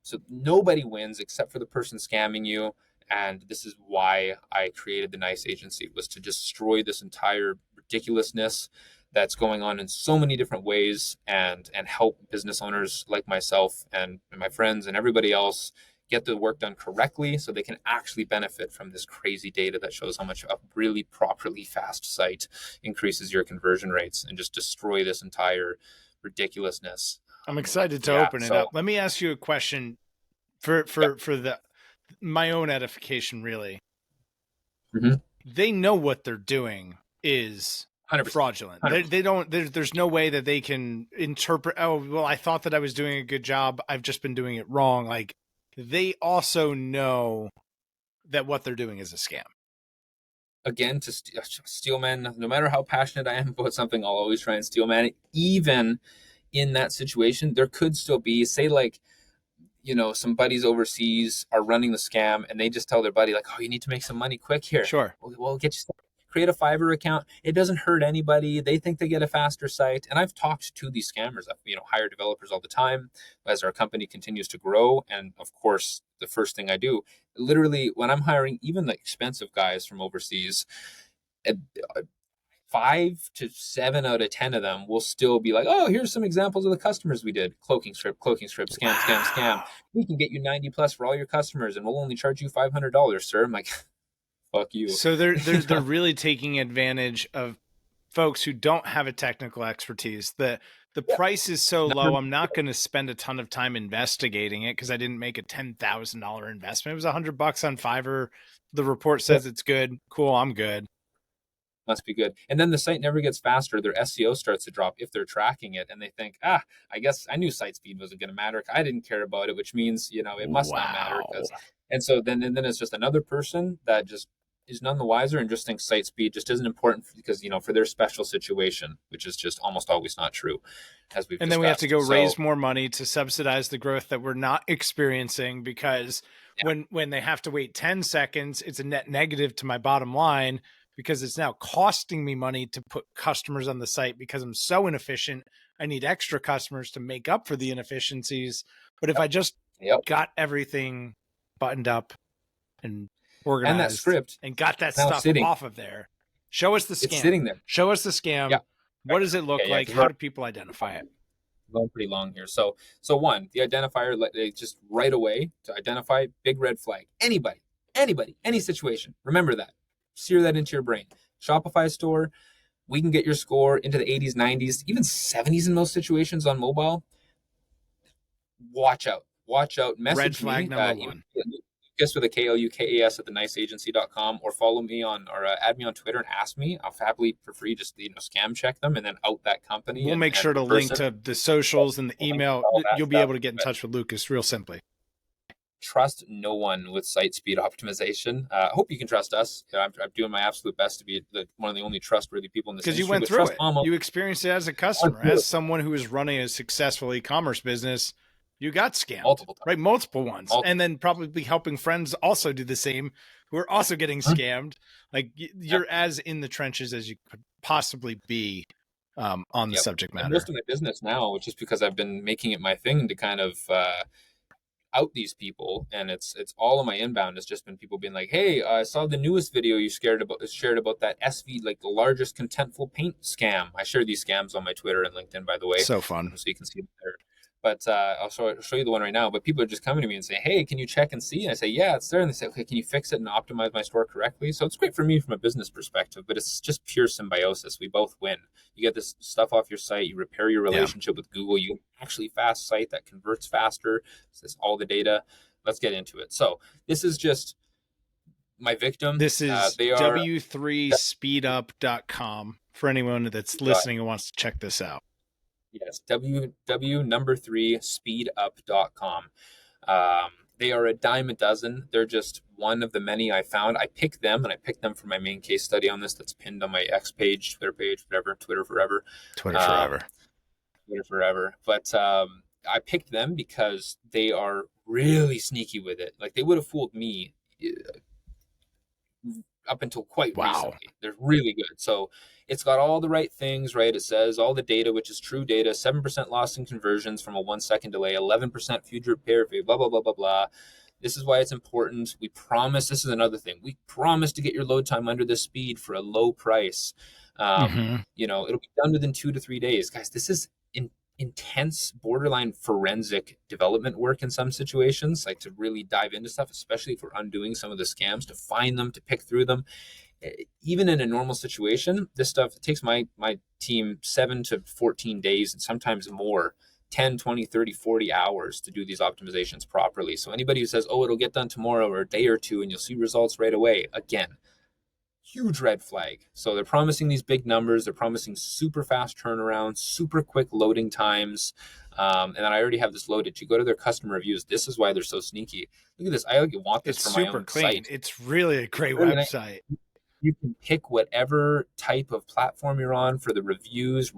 So nobody wins except for the person scamming you. And this is why I created the Nice Agency, was to destroy this entire ridiculousness that's going on in so many different ways, and help business owners like myself and my friends and everybody else get the work done correctly so they can actually benefit from this crazy data that shows how much a really properly fast site increases your conversion rates, and just destroy this entire ridiculousness. I'm excited to open it up. Let me ask you a question for my own edification, really. Mm-hmm. They know what they're doing is 100%. Fraudulent. 100%. They don't, there's no way that they can interpret, oh, well, I thought that I was doing a good job, I've just been doing it wrong. Like, they also know that what they're doing is a scam. Again, to steelman, no matter how passionate I am about something, I'll always try and steelman it. Even in that situation, there could still be, say, like, you know, some buddies overseas are running the scam, and they just tell their buddy, like, oh, you need to make some money quick here. Sure. We'll get you started. Create a Fiverr account. It doesn't hurt anybody. They think they get a faster site. And I've talked to these scammers. I've, hire developers all the time as our company continues to grow. And of course, the first thing I do, literally when I'm hiring even the expensive guys from overseas, 5 to 7 out of 10 of them will still be like, oh, here's some examples of the customers we did. Cloaking script, scam. We can get you 90 plus for all your customers, and we'll only charge you $500, sir. I'm like, fuck you. So they're really taking advantage of folks who don't have a technical expertise. The price is so low, I'm not going to spend a ton of time investigating it because I didn't make a $10,000 investment. It was $100 on Fiverr. The report says it's good. Cool, I'm good. Must be good. And then the site never gets faster. Their SEO starts to drop if they're tracking it, and they think, I guess I knew site speed wasn't going to matter. I didn't care about it, which means, it must not matter. And so then it's just another person that just is none the wiser and just thinks site speed just isn't important because, for their special situation, which is just almost always not true, as we've discussed. Then we have to go raise more money to subsidize the growth that we're not experiencing, because when they have to wait 10 seconds, it's a net negative to my bottom line, because it's now costing me money to put customers on the site because I'm so inefficient. I need extra customers to make up for the inefficiencies. But if I just got everything buttoned up and organized and that script and got that stuff off of there, show us the scam. It's sitting there. Show us the scam. Yeah. What does it look like? How do people identify it? Going pretty long here. So one, the identifier, just right away to identify, big red flag. Anybody, any situation. Remember that. Sear that into your brain. Shopify store, we can get your score into the 80s, 90s, even 70s in most situations on mobile. Watch out. Message red flag me. Number one. Lucas with a KLUKAS at theniceagency.com, or follow me on, or add me on Twitter and ask me. I'll happily, for free, just scam check them and then out that company. We'll make sure to link to the socials and the email. You'll be able to get in touch with Lucas real simply. trust no one with site speed optimization. I hope you can trust us. I'm doing my absolute best to be one of the only trustworthy people in this because industry. you went through it. You experienced it as a customer, as someone who is running a successful e-commerce business. You got scammed multiple times. Right? Multiple ones. And then probably helping friends also do the same, who are also getting scammed. Like you're as in the trenches as you could possibly be on the subject matter. And most of my business now, just because I've been making it my thing to kind of out these people, and it's all of my inbound has just been people being like, hey, I saw the newest video you shared about that SV, like the largest contentful paint scam. I share these scams on my Twitter and LinkedIn, by the way. So fun. So you can see them there. But I'll show you the one right now. But people are just coming to me and say, hey, can you check and see? And I say, yeah, it's there. And they say, okay, can you fix it and optimize my store correctly? So it's great for me from a business perspective, but it's just pure symbiosis. We both win. You get this stuff off your site. You repair your relationship with Google. You actually fast site that converts faster. This is all the data. Let's get into it. So this is just my victim. This is w3speedup.com for anyone that's listening and wants to check this out. Yes, www.speedup.com. They are a dime a dozen. They're just one of the many I found. I picked them, and I picked them for my main case study on this that's pinned on my X page, Twitter page, whatever, Twitter forever. Twitter forever. Twitter forever. But I picked them because they are really sneaky with it. Like, they would have fooled me up until quite recently. They're really good. So it's got all the right things, right? It says all the data, which is true data, 7% loss in conversions from a 1 second delay, 11% future repair fee, blah, blah, blah, blah, blah. This is why it's important. We promise, this is another thing. We promise to get your load time under this speed for a low price. You know, it'll be done within 2 to 3 days. Guys, this is intense, borderline forensic development work in some situations, like to really dive into stuff, especially if we're undoing some of the scams, to find them, to pick through them. Even in a normal situation, this stuff, it takes my team 7 to 14 days and sometimes more, 10, 20, 30, 40 hours to do these optimizations properly. So anybody who says, oh, it'll get done tomorrow or a day or two and you'll see results right away, again, huge red flag. So they're promising these big numbers. They're promising super fast turnaround, super quick loading times. And then I already have this loaded. You go to their customer reviews. This is why they're so sneaky. Look at this. I want this for my own site. It's really a great website. You can pick whatever type of platform you're on for the reviews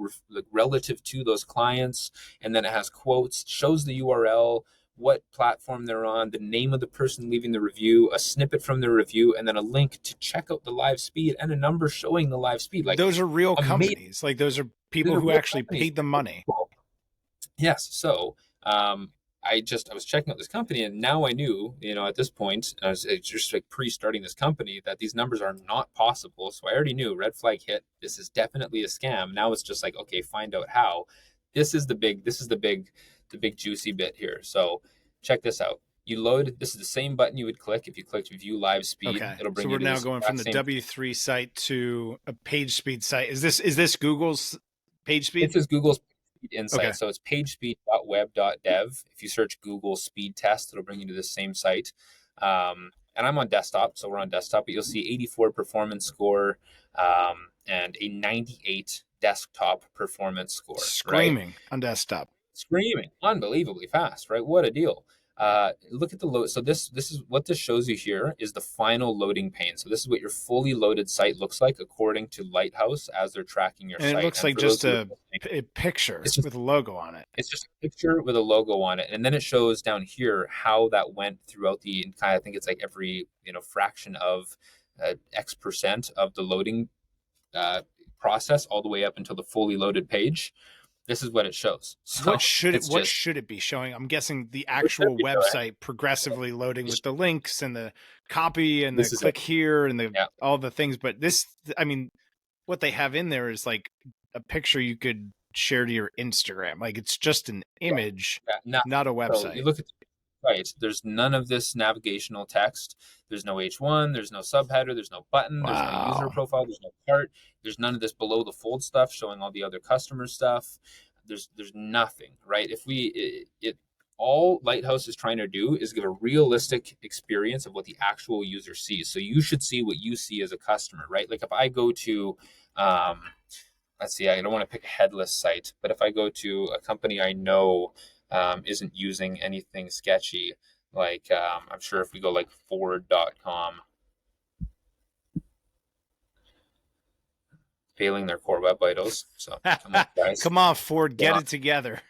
relative to those clients. And then it has quotes, shows the URL, what platform they're on, the name of the person leaving the review, a snippet from the review, and then a link to check out the live speed and a number showing the live speed. Like, those are real companies. Like, those are people who actually paid the money. Yes. So I was checking out this company, and now I knew, at this point, I was just like pre-starting this company, that these numbers are not possible. So I already knew, red flag hit. This is definitely a scam. Now it's just like, okay, find out how. This is the big juicy bit here. So check this out. You load, this is the same button you would click if you clicked view live speed. Okay. It'll bring so we're now going from the W3 site to a page speed site. Is this Google's page speed? This is Google's speed insight. Okay. So it's pagespeed.web.dev. If you search Google speed test, it'll bring you to the same site. And I'm on desktop, so we're on desktop, but you'll see 84 performance score and a 98 desktop performance score. Screaming right? On desktop. Screaming, unbelievably fast, right? What a deal. Look at the load. So this is what this shows you here is the final loading pane. So this is what your fully loaded site looks like according to Lighthouse as they're tracking your site. And it looks like just a picture with a logo on it. It's just a picture with a logo on it. And then it shows down here how that went throughout the entire, I think it's like every, fraction of X% of the loading process all the way up until the fully loaded page. This is what it shows. So what should it be showing? I'm guessing the actual website progressively loading with the links and the copy and the click here and all the things. But this, I mean, what they have in there is like a picture you could share to your Instagram. Like, it's just an image, not a website. So you look at the site, there's none of this navigational text. There's no H1, there's no subheader, there's no button, there's no user profile, there's no cart, there's none of this below the fold stuff showing all the other customer stuff. There's nothing, right? All Lighthouse is trying to do is give a realistic experience of what the actual user sees. So you should see what you see as a customer, right? Like if I go to, let's see, I don't want to pick a headless site, but if I go to a company I know isn't using anything sketchy, Like, I'm sure if we go like Ford.com, failing their core web vitals. So come on, guys. Come on, Ford, get Yeah. it together.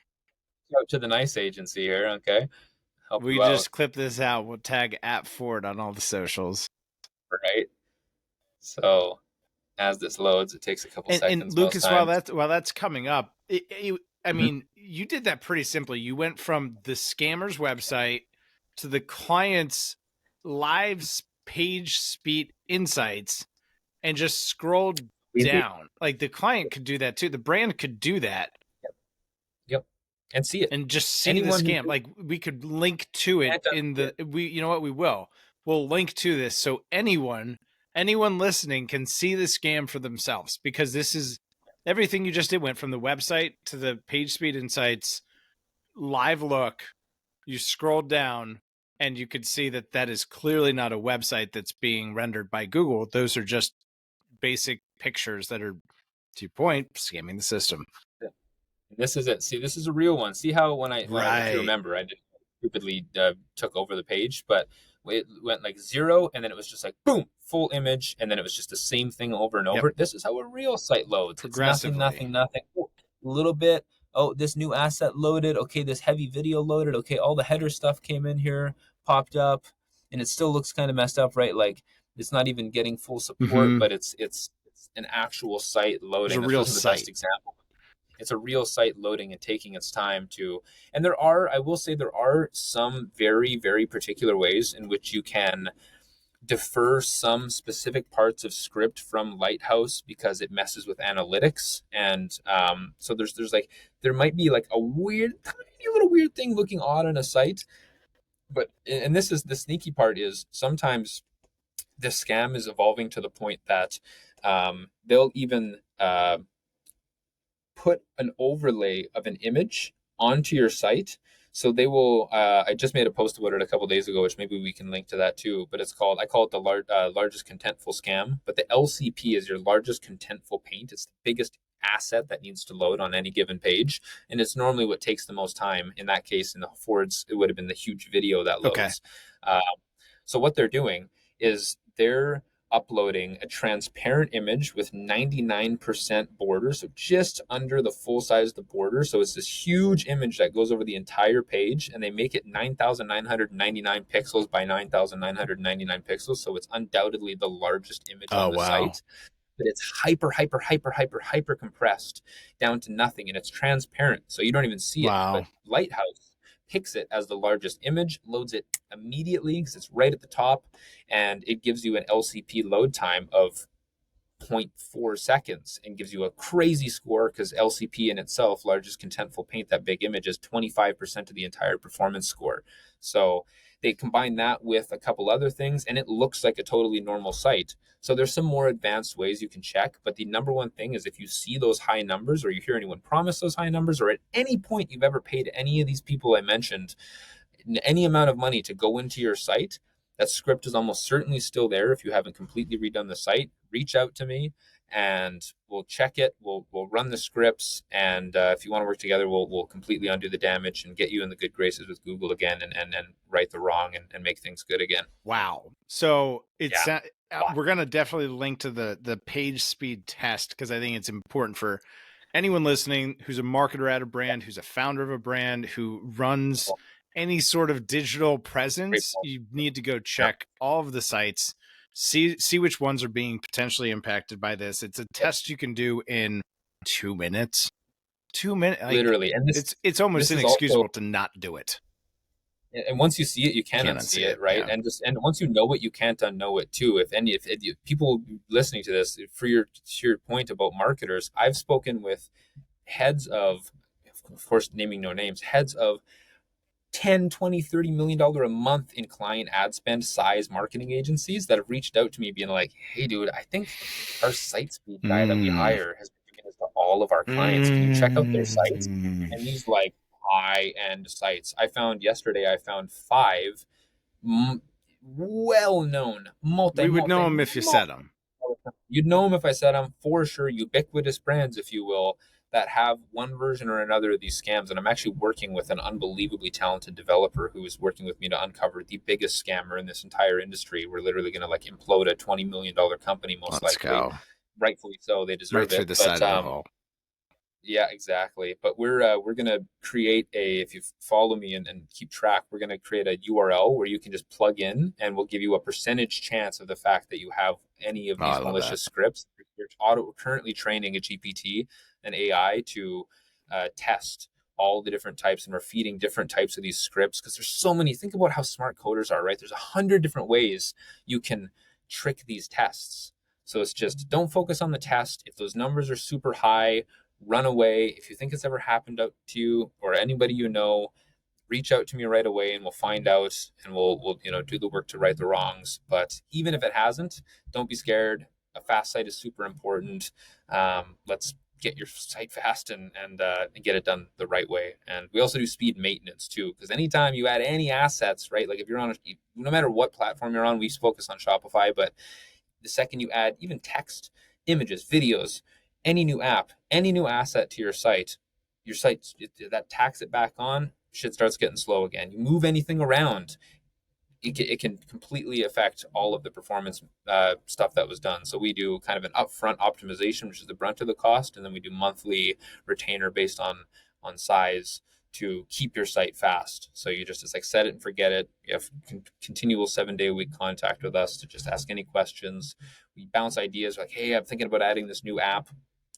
Out to the nice agency here, okay? Help We you out, just clip this out. We'll tag at Ford on all the socials. right? So as this loads, it takes a couple And seconds most Lucas, while times. that's coming up, I Mhm. mean, you did that pretty simply. You went from the scammer's website to the client's live page speed insights and just scrolled Easy. down. Like the client could do that too. The brand could do that Yep. And see it. and just see Anyone the who scam. Like we could link to it can't in unsee the it. we you know what we will. We'll link to this so anyone listening can see the scam for themselves, because this is everything you just did went from the website to the page speed insights live look. You scrolled down and you could see that that is clearly not a website that's being rendered by Google. Those are just basic pictures that are, to your point, scamming the system. This is it. See, this is a real one. See how when if you Right. remember, I just stupidly took over the page, but it went like 0, and then it was just like boom, full image, and then it was just the same thing over and Yep. over. This is how a real site loads. It's nothing, Progressively. nothing. Oh, a little bit. Oh, this new asset loaded. Okay, this heavy video loaded. Okay, all the header stuff came in here, popped up, and it still looks kind of messed up, right? Like it's not even getting full support, Mm-hmm. but it's an actual site There's a loading. This real wasn't the best site. example. It's a real site loading and taking its time to, and I will say there are some very, very particular ways in which you can defer some specific parts of script from Lighthouse because it messes with analytics. And so there's like, there might be like a weird, tiny little weird thing looking odd on a site. But, and this is the sneaky part, is sometimes the scam is evolving to the point that they'll even put an overlay of an image onto your site. So they will. I just made a post about it a couple days ago, which maybe we can link to that too. But I call it the largest contentful scam. But the LCP is your largest contentful paint. It's the biggest asset that needs to load on any given page, and it's normally what takes the most time. In that case, in the Fords, it would have been the huge video that loads. Okay. So what they're doing is they're uploading a transparent image with 99% border, so just under the full size of the border. So it's this huge image that goes over the entire page, and they make it 9,999 pixels by 9,999 pixels. So it's undoubtedly the largest image Oh, on the wow. site. But it's hyper compressed down to nothing, and it's transparent, so you don't even see it. Wow. But Lighthouse picks it as the largest image, loads it immediately because it's right at the top, and it gives you an LCP load time of 0.4 seconds and gives you a crazy score because LCP in itself, largest contentful paint, that big image, is 25% of the entire performance score. So they combine that with a couple other things, and it looks like a totally normal site. So there's some more advanced ways you can check, but the number one thing is if you see those high numbers, or you hear anyone promise those high numbers, or at any point you've ever paid any of these people I mentioned any amount of money to go into your site, that script is almost certainly still there. If you haven't completely redone the site, reach out to me and we'll check it. We'll run the scripts, and if you want to work together, we'll completely undo the damage and get you in the good graces with Google again, and right the wrong, and make things good again. Wow. So it's Yeah. we're gonna definitely link to the page speed test, because I think it's important for anyone listening who's a marketer at a brand, who's a founder of a brand, who runs any sort of digital presence. You need to go check all of the sites, see which ones are being potentially impacted by this. It's a test you can do in 2 minutes. 2 minutes, like, Literally. And it's almost this is inexcusable also, to not do it. and once you see it, you can't unsee it, right? Yeah. And once you know it, you can't unknow it too. If people listening to this, for your point about marketers, I've spoken with heads of course, naming no names, heads of 10, 20, $30 million a month in client ad spend size marketing agencies that have reached out to me being like, hey dude, I think our site speed guy that we hire has been doing this to all of our clients. Can you check out their sites? And these like high end sites. I found 5 well-known We would know them if you said them. You'd know them if I said I'm for sure ubiquitous brands, if you will, that have one version or another of these scams. And I'm actually working with an unbelievably talented developer who is working with me to uncover the biggest scammer in this entire industry. We're literally going to like implode a $20 million company, most Let's likely. go. Rightfully so. They deserve Right through it. the side of the hole. Yeah, exactly. But we're gonna create if you follow me and keep track, we're gonna create a URL where you can just plug in, and we'll give you a percentage chance of the fact that you have any of these malicious scripts. We're currently training a GPT and AI to test all the different types, and we're feeding different types of these scripts because there's so many. Think about how smart coders are, right? There's 100 different ways you can trick these tests. So it's just don't focus on the test. If those numbers are super high, run away. If you think it's ever happened out to you or anybody you know, reach out to me right away and we'll find out, and we'll do the work to right the wrongs. But even if it hasn't, don't be scared. A fast site is super important. Let's get your site fast and get it done the right way. And we also do speed maintenance too, because anytime you add any assets, right? Like if you're on no matter what platform you're on, we focus on Shopify, but the second you add even text, images, videos, any new app, any new asset to your site that tacks it back on, shit starts getting slow again. You move anything around, it can completely affect all of the performance stuff that was done. So we do kind of an upfront optimization, which is the brunt of the cost, and then we do monthly retainer based on size to keep your site fast. So you just, it's like set it and forget it. You have continual 7-day-a-week contact with us to just ask any questions. We bounce ideas like, hey, I'm thinking about adding this new app.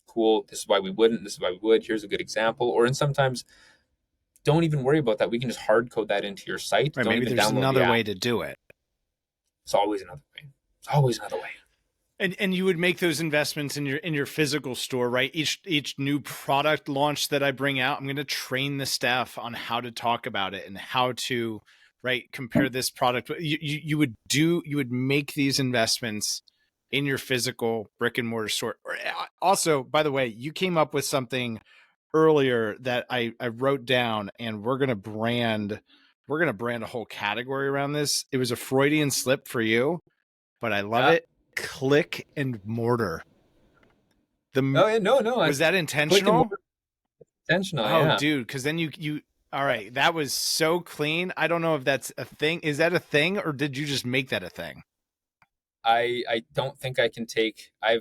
Cool. This is why we wouldn't. This is why we would. Here's a good example. Or, and sometimes don't even worry about that. We can just hard code that into your site. Right, don't maybe even there's download another the way app. to do it. It's always another way. It's always another way. And you would make those investments in your physical store, right? Each new product launch that I bring out, I'm going to train the staff on how to talk about it and how to, right, compare this product. You would make these investments in your physical brick and mortar store. Also, by the way, you came up with something earlier that I wrote down, and we're going to brand a whole category around this. It was a Freudian slip for you, but I love it. Click and mortar. No. Was that intentional? Intentional. Oh, yeah. dude, because then you. All right, that was so clean. I don't know if that's a thing. Is that a thing, or did you just make that a thing? I don't think I can take. I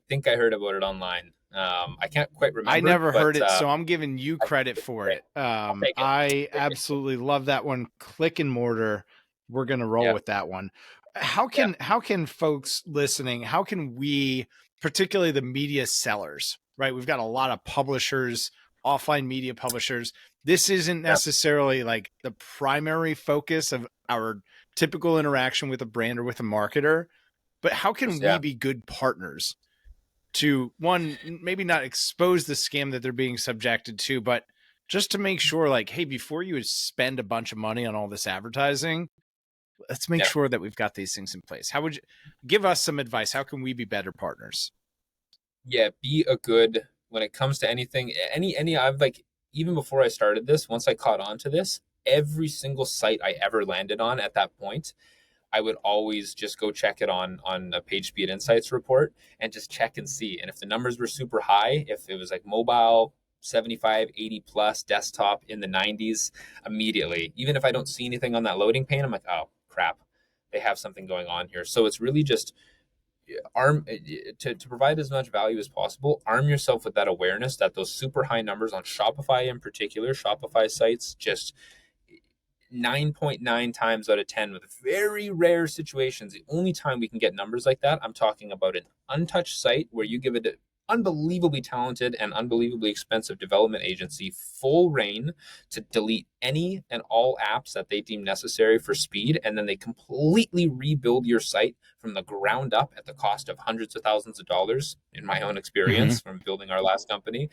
think I heard about it online. I can't quite remember. I never heard it, so I'm giving you credit for it. I absolutely love that one. Click and mortar. We're gonna roll with that one. How can folks listening, how can we, particularly the media sellers, right? We've got a lot of publishers, offline media publishers. This isn't necessarily like the primary focus of our typical interaction with a brand or with a marketer, but how can we be good partners to, one, maybe not expose the scam that they're being subjected to, but just to make sure, like, hey, before you spend a bunch of money on all this advertising, let's make sure that we've got these things in place. How would you give us some advice? How can we be better partners? Yeah, be a good, when it comes to anything, I've like, even before I started this, once I caught on to this, every single site I ever landed on at that point, I would always just go check it on a PageSpeed Insights report and just check and see. And if the numbers were super high, if it was like mobile, 75, 80 plus, desktop in the 90s, immediately, even if I don't see anything on that loading pane, I'm like, oh crap, they have something going on here. So it's really just to provide as much value as possible. Arm yourself with that awareness that those super high numbers on Shopify, in particular, Shopify sites, just 9.9 times out of 10, with very rare situations, the only time we can get numbers like that, I'm talking about an untouched site where you give it an unbelievably talented and unbelievably expensive development agency full reign to delete any and all apps that they deem necessary for speed, and then they completely rebuild your site from the ground up at the cost of hundreds of thousands of dollars, in my own experience from building our last company,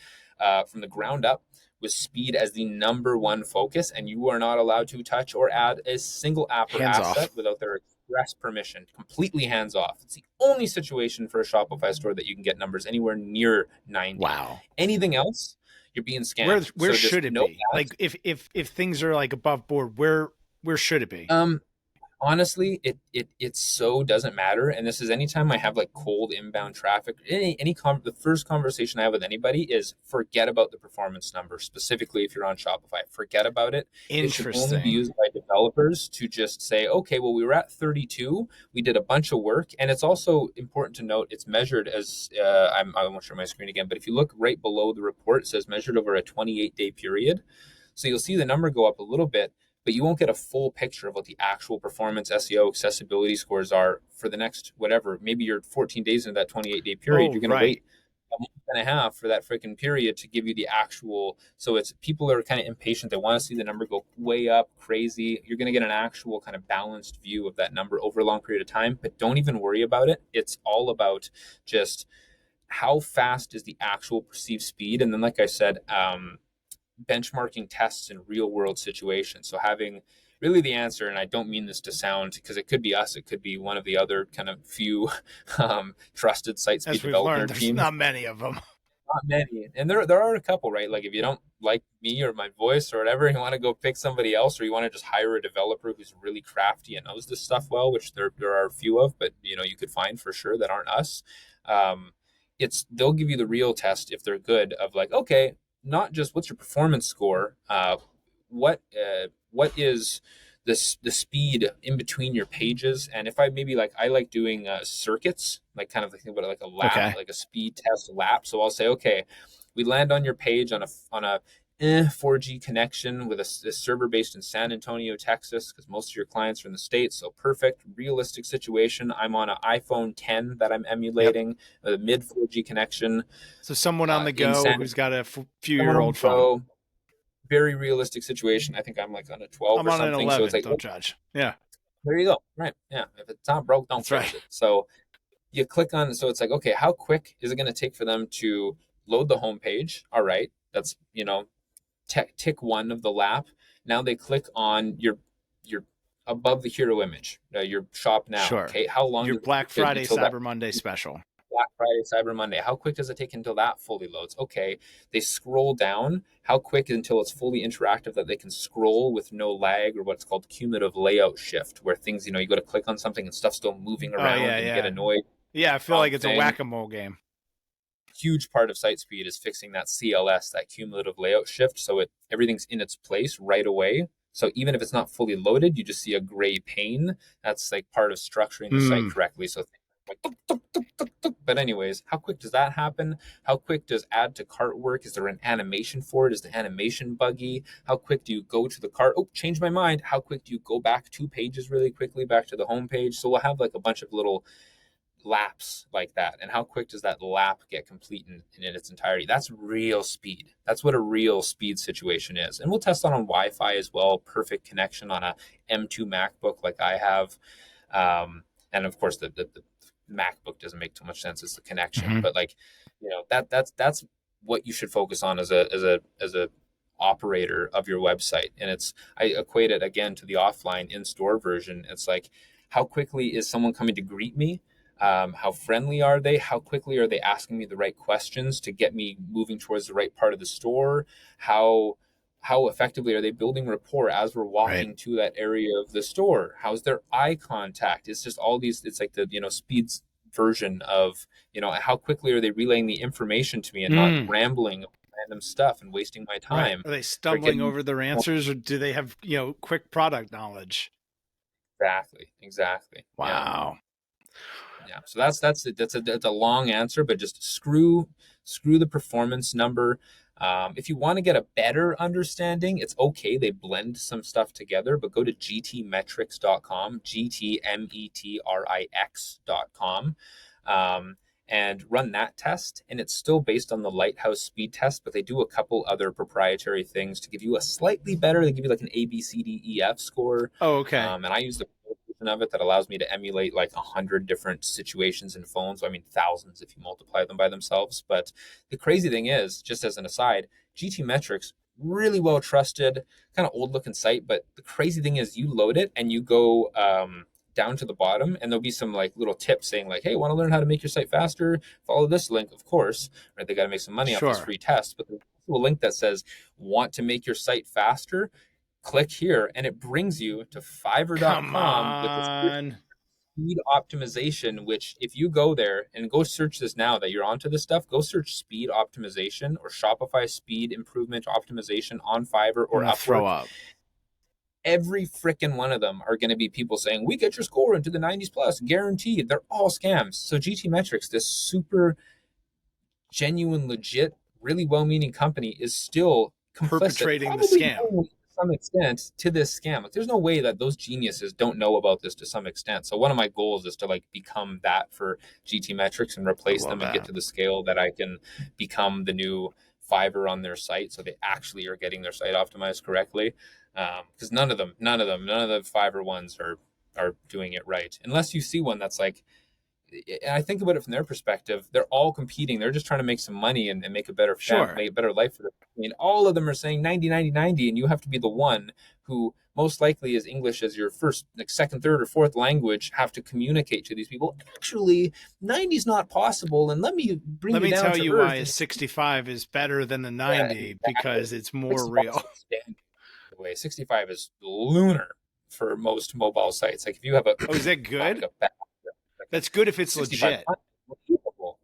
from the ground up, with speed as the number one focus, and you are not allowed to touch or add a single app or asset without their express permission. Completely hands off. It's the only situation for a Shopify store that you can get numbers anywhere near 90. Wow. Anything else, you're being scammed. Where should it be? Like if things are like above board, where should it be? Honestly, it so doesn't matter. And this is anytime I have like cold inbound traffic, the first conversation I have with anybody is forget about the performance number, specifically if you're on Shopify. Forget about it. It should only be Interesting. used by developers to just say, okay, well, we were at 32. We did a bunch of work. And it's also important to note it's measured as I won't share my screen again, but if you look right below the report, it says measured over a 28-day period. So you'll see the number go up a little bit, but you won't get a full picture of what the actual performance, SEO, accessibility scores are for the next whatever. Maybe you're 14 days into that 28-day period. Oh, You're going to right. wait a month and a half for that freaking period to give you the actual. So it's people are kind of impatient. They want to see the number go way up, crazy. You're going to get an actual kind of balanced view of that number over a long period of time, but don't even worry about it. It's all about just how fast is the actual perceived speed. And then, like I said, benchmarking tests in real world situations. So having really the answer, and I don't mean this to sound, because it could be us, it could be one of the other kind of few trusted site speed As we've development learned, there's teams. not many of them. Not many. And there are a couple, right? Like if you don't like me or my voice or whatever, you want to go pick somebody else, or you want to just hire a developer who's really crafty and knows this stuff well, which there are a few of, but you could find for sure that aren't us. They'll give you the real test if they're good of like, okay, not just what's your performance score, what is the speed in between your pages, and if I maybe I like doing circuits, like kind of think about it like a lap, Okay. like a speed test lap. So I'll say, okay, we land on your page on a 4G connection with a server based in San Antonio, Texas, because most of your clients are in the States. So perfect, realistic situation. I'm on an iPhone 10 that I'm emulating, with a mid 4G connection. So someone on the In go San who's got a Someone on few-year-old the phone. go, very realistic situation. I think I'm like on a 12 I'm or on an something. 11. So it's like, Don't judge. Yeah, there you go. Right. Yeah. If it's not broke, don't that's fix right. it. So you click on, so it's like, okay, how quick is it going to take for them to load the homepage? All right. That's, tick one of the lap. Now they click on your above the hero image, your shop now. Sure. Okay. How long Your does it Black take Friday, until that Cyber Monday special. Black Friday, Cyber Monday? How quick does it take until that fully loads? Okay. They scroll down. How quick until it's fully interactive that they can scroll with no lag, or what's called cumulative layout shift, where things, you go to click on something and stuff's still moving around and you get annoyed. Yeah, I feel like it's thing. a whack-a-mole game. Huge part of site speed is fixing that CLS, that cumulative layout shift, so everything's in its place right away. So even if it's not fully loaded, you just see a gray pane. That's like part of structuring the site correctly. So but anyways, how quick does that happen? How quick does add to cart work? Is there an animation for it? Is the animation buggy? How quick do you go to the cart? Oh, change my mind. How quick do you go back 2 pages really quickly back to the home page? So we'll have like a bunch of little laps like that. And how quick does that lap get complete in its entirety? That's real speed. That's what a real speed situation is. And we'll test that on Wi-Fi as well. Perfect connection on a M2 MacBook like I have. And of course the MacBook doesn't make too much sense. It's the connection, but that's what you should focus on as a operator of your website. And I equate it again to the offline in-store version. It's like, how quickly is someone coming to greet me? How friendly are they? How quickly are they asking me the right questions to get me moving towards the right part of the store? How effectively are they building rapport as we're walking to that area of the store? How's their eye contact? It's just all these, it's like the, speeds version of, how quickly are they relaying the information to me and not rambling random stuff and wasting my time. Are they stumbling over their answers, or do they have, quick product knowledge? Exactly. Wow. Yeah. So that's a long answer, but just screw the performance number. If you want to get a better understanding, it's okay. They blend some stuff together, but go to gtmetrics.com, gtmetrix.com, and run that test. And it's still based on the Lighthouse speed test, but they do a couple other proprietary things to give you a slightly better. They give you like an A, B, C, D, E, F score. Oh, okay. And I use the of it that allows me to emulate like 100 different situations in phones. I mean, thousands if you multiply them by themselves. But the crazy thing is, just as an aside, GT Metrics, really well trusted, kind of old looking site. But the crazy thing is, you load it and you go down to the bottom, and there'll be some like little tips saying like, hey, want to learn how to make your site faster? Follow this link, of course. Right? They got to make some money off this free test. But there's a link that says, want to make your site faster? click here, and it brings you to Come fiverr.com with this on. speed optimization, which if you go there and go search this now that you're onto this stuff, go search speed optimization or Shopify speed improvement optimization on Fiverr I'm or gonna throw Upwork. up. Every freaking one of them are going to be people saying, we get your score into the 90s plus, guaranteed. They're all scams. So GT Metrics, this super genuine, legit, really well-meaning company, is still complicit, Perpetrating the probably scam. to some extent, to this scam. Like, there's no way that those geniuses don't know about this to some extent. So one of my goals is to like become that for GT Metrics and replace them and get to the scale that I can become the new Fiverr on their site, so they actually are getting their site optimized correctly. Because none of the Fiverr ones are doing it right, unless you see one that's like, and I think about it from their perspective, they're all competing. They're just trying to make some money and make a better make a better life for them. I mean, all of them are saying 90, 90, 90, and you have to be the one who most likely is English as your first, like second, third, or fourth language, have to communicate to these people. Actually, 90 is not possible, and let me tell you why a 65 is better than the 90, exactly. Because it's more real. Way 65 is lunar for most mobile sites. Like if you have a is that good? That's good if it's legit.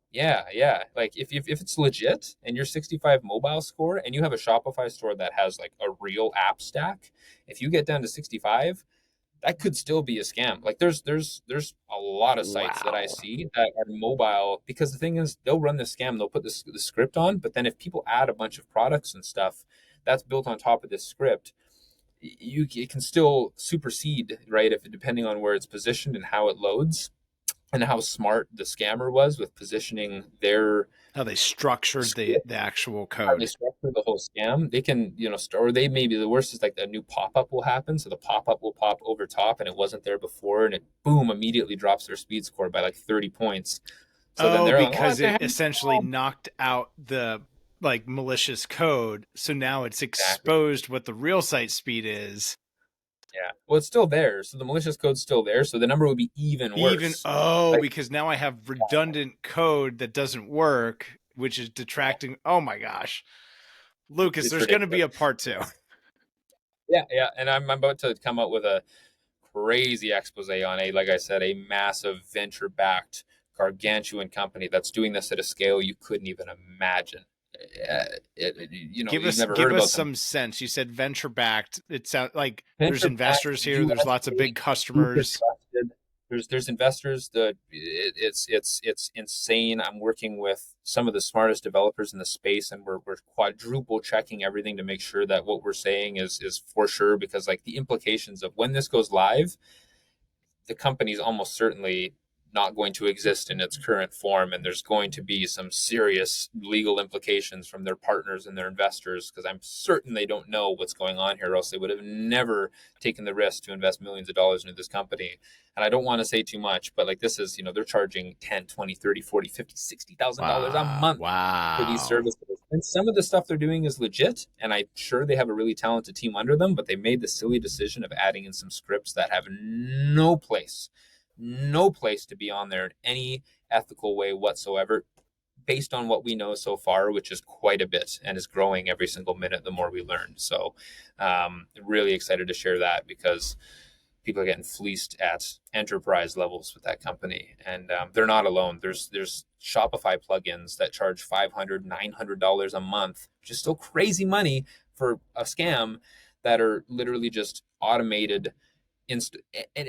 Yeah. Like if it's legit and you're 65 mobile score and you have a Shopify store that has like a real app stack, if you get down to 65, that could still be a scam. Like there's a lot of sites that I see that are mobile, because the thing is they'll run the scam, they'll put the script on, but then if people add a bunch of products and stuff that's built on top of this script, it can still supersede, right? If depending on where it's positioned and how it loads, and how smart the scammer was with positioning how they structured the actual code. How they structured the whole scam. They can, or they maybe the worst is like a new pop-up will happen. So the pop-up will pop over top and it wasn't there before, and it boom immediately drops their speed score by like 30 points. So then they're because it essentially knocked out the like malicious code. So now it's exposed what the real site speed is. Yeah. Well, it's still there. So the malicious code's still there. So the number would be even worse. Because now I have redundant code that doesn't work, which is detracting. Oh my gosh. Lucas, there's going to be a part 2. Yeah. And I'm about to come up with a crazy expose on like I said, a massive venture-backed gargantuan company that's doing this at a scale you couldn't even imagine. Give us some sense. You said venture backed. It sounds like there's investors here. There's lots of big customers. There's investors. It's insane. I'm working with some of the smartest developers in the space, and we're quadruple checking everything to make sure that what we're saying is for sure. Because like the implications of when this goes live, the company's almost certainly not going to exist in its current form, and there's going to be some serious legal implications from their partners and their investors, because I'm certain they don't know what's going on here, or else they would have never taken the risk to invest millions of dollars into this company. And I don't want to say too much, but like this is, they're charging 10, 20, 30, 40, 50, $60,000 a month for these services. And some of the stuff they're doing is legit, and I'm sure they have a really talented team under them, but they made the silly decision of adding in some scripts that have no place to be on there in any ethical way whatsoever, based on what we know so far, which is quite a bit and is growing every single minute the more we learn. So really excited to share that, because people are getting fleeced at enterprise levels with that company, and they're not alone. There's Shopify plugins that charge $500, $900 a month, which is still crazy money for a scam, that are literally just automated. And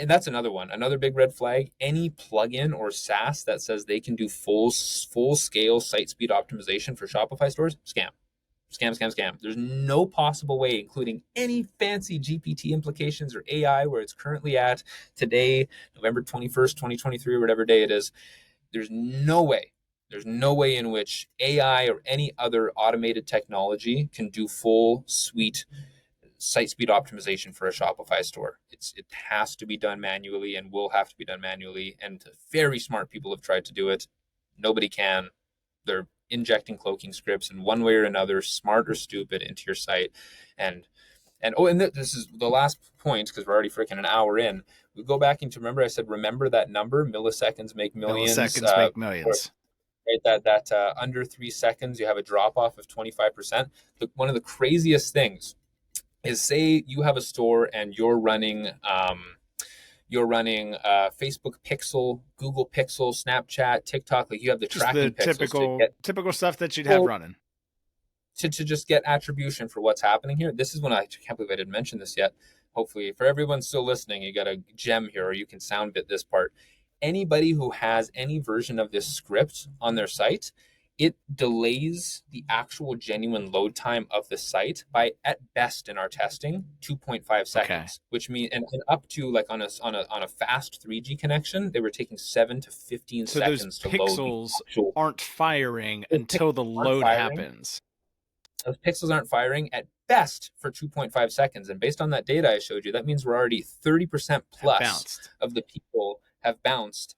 that's another big red flag. Any plugin or SaaS that says they can do full scale site speed optimization for Shopify stores, scam. There's no possible way, including any fancy GPT implications or AI, where it's currently at today, November 21st, 2023, or whatever day it is. There's no way in which AI or any other automated technology can do full suite site speed optimization for a Shopify store. It has to be done manually, and will have to be done manually. And very smart people have tried to do it. Nobody can. They're injecting cloaking scripts in one way or another, smart or stupid, into your site. And this is the last point, because we're already freaking an hour in. We go back into, remember that number, milliseconds make millions. Milliseconds make millions. Right, that under 3 seconds you have a drop off of 25%. One of the craziest things is, say you have a store and you're running Facebook Pixel, Google Pixel, Snapchat, TikTok, like you have the Just tracking the pixels typical stuff that you'd have running. To just get attribution for what's happening here. This is when I can't believe I didn't mention this yet. Hopefully for everyone still listening, you got a gem here, or you can sound bit this part. Anybody who has any version of this script on their site, it delays the actual genuine load time of the site by, at best in our testing, 2.5 seconds, which means, and up to like on a fast 3G connection, they were taking 7 to 15 seconds to load. So those pixels aren't firing until the load happens. Those pixels aren't firing at best for 2.5 seconds. And based on that data I showed you, that means we're already 30% plus of the people have bounced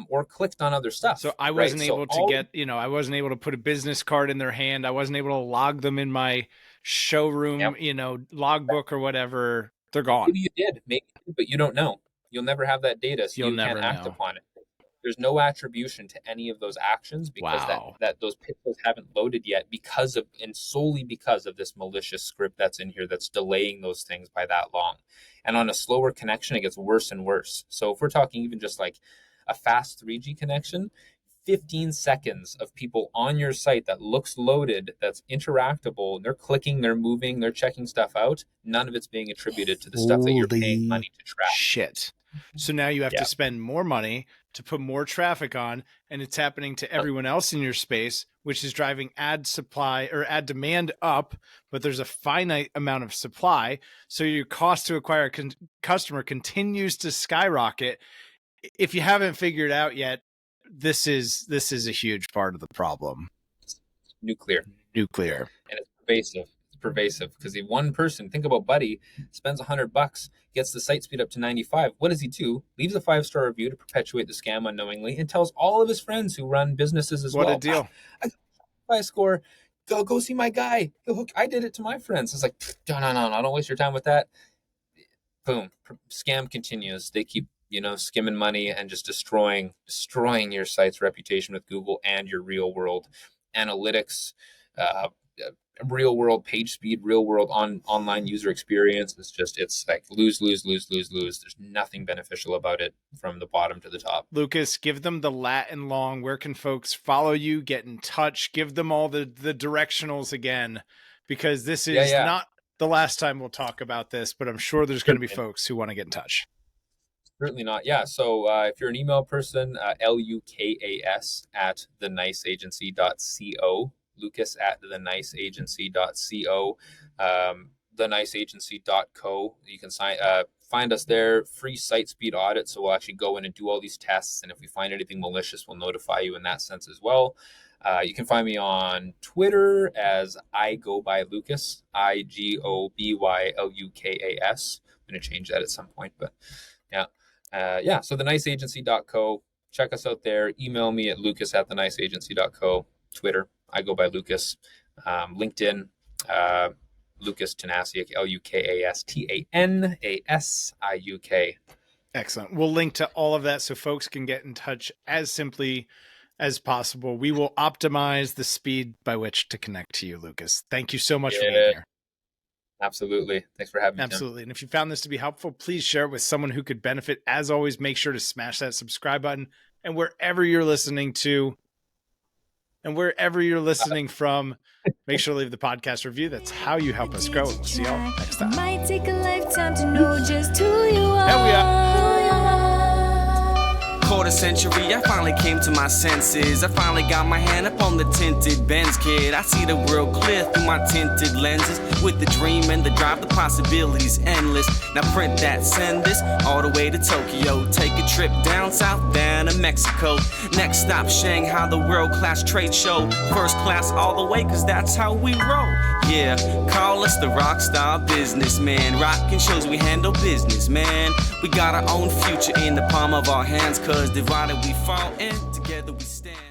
or clicked on other stuff. So I wasn't able to I wasn't able to put a business card in their hand. I wasn't able to log them in my showroom, logbook or whatever. They're gone. Maybe you did, but you don't know. You'll never have that data, so you can't act upon it. There's no attribution to any of those actions because that those pixels haven't loaded yet solely because of this malicious script that's in here that's delaying those things by that long. And on a slower connection, it gets worse and worse. So if we're talking even just like a fast 3G connection, 15 seconds of people on your site that looks loaded, that's interactable, they're clicking, they're moving, they're checking stuff out, none of it's being attributed to the stuff that you're paying money to track. Shit. So now you have to spend more money to put more traffic on, and it's happening to everyone else in your space, which is driving ad supply or ad demand up, but there's a finite amount of supply. So your cost to acquire a customer continues to skyrocket. If you haven't figured out yet, this is a huge part of the problem. Nuclear. And it's pervasive because the one person, think about Buddy, spends $100, gets the site speed up to 95. What does he do? Leaves a 5-star review to perpetuate the scam unknowingly and tells all of his friends who run businesses as well. What a deal. I got a Shopify score. Go see my guy. I did it to my friends. It's like, no, don't waste your time with that. Boom. Scam continues. They keep skimming money and just destroying your site's reputation with Google and your real world analytics, real world page speed, real world online user experience. It's like lose. There's nothing beneficial about it from the bottom to the top. Lucas, give them the lat and long. Where can folks follow you, get in touch, give them all the directionals again, because this is not the last time we'll talk about this, but I'm sure there's going to be folks who want to get in touch. Certainly not. Yeah. So if you're an email person, Lukas at theniceagency.co, Lucas@theniceagency.co, theniceagency.co. You can find us there, free site speed audit. So we'll actually go in and do all these tests. And if we find anything malicious, we'll notify you in that sense as well. You can find me on Twitter as I go by Lucas, IGOBYLUKAS. I'm going to change that at some point, but yeah. So theniceagency.co. Check us out there. Email me at lucas@theniceagency.co. Twitter, I go by Lucas. LinkedIn, Lucas Tanasiuk, LUKASTANASIUK. Excellent. We'll link to all of that so folks can get in touch as simply as possible. We will optimize the speed by which to connect to you, Lucas. Thank you so much for being here. Absolutely. Thanks for having me. Absolutely. And if you found this to be helpful, please share it with someone who could benefit. As always, make sure to smash that subscribe button. And wherever you're listening to, and wherever you're listening from, make sure to leave the podcast review. That's how you help us grow. We'll see y'all next time. Might take a lifetime to know just who you are. Hell yeah. Quarter century, I finally came to my senses. I finally got my hand up on the tinted Benz, kid. I see the world clear through my tinted lenses. With the dream and the drive, the possibilities endless. Now print that, send this all the way to Tokyo. Take a trip down south, down to Mexico. Next stop, Shanghai, the world-class trade show. First class all the way, cause that's how we roll. Yeah, call us the rock star businessman. Rockin' shows we handle business, man. We got our own future in the palm of our hands, cause divided we fall and together we stand.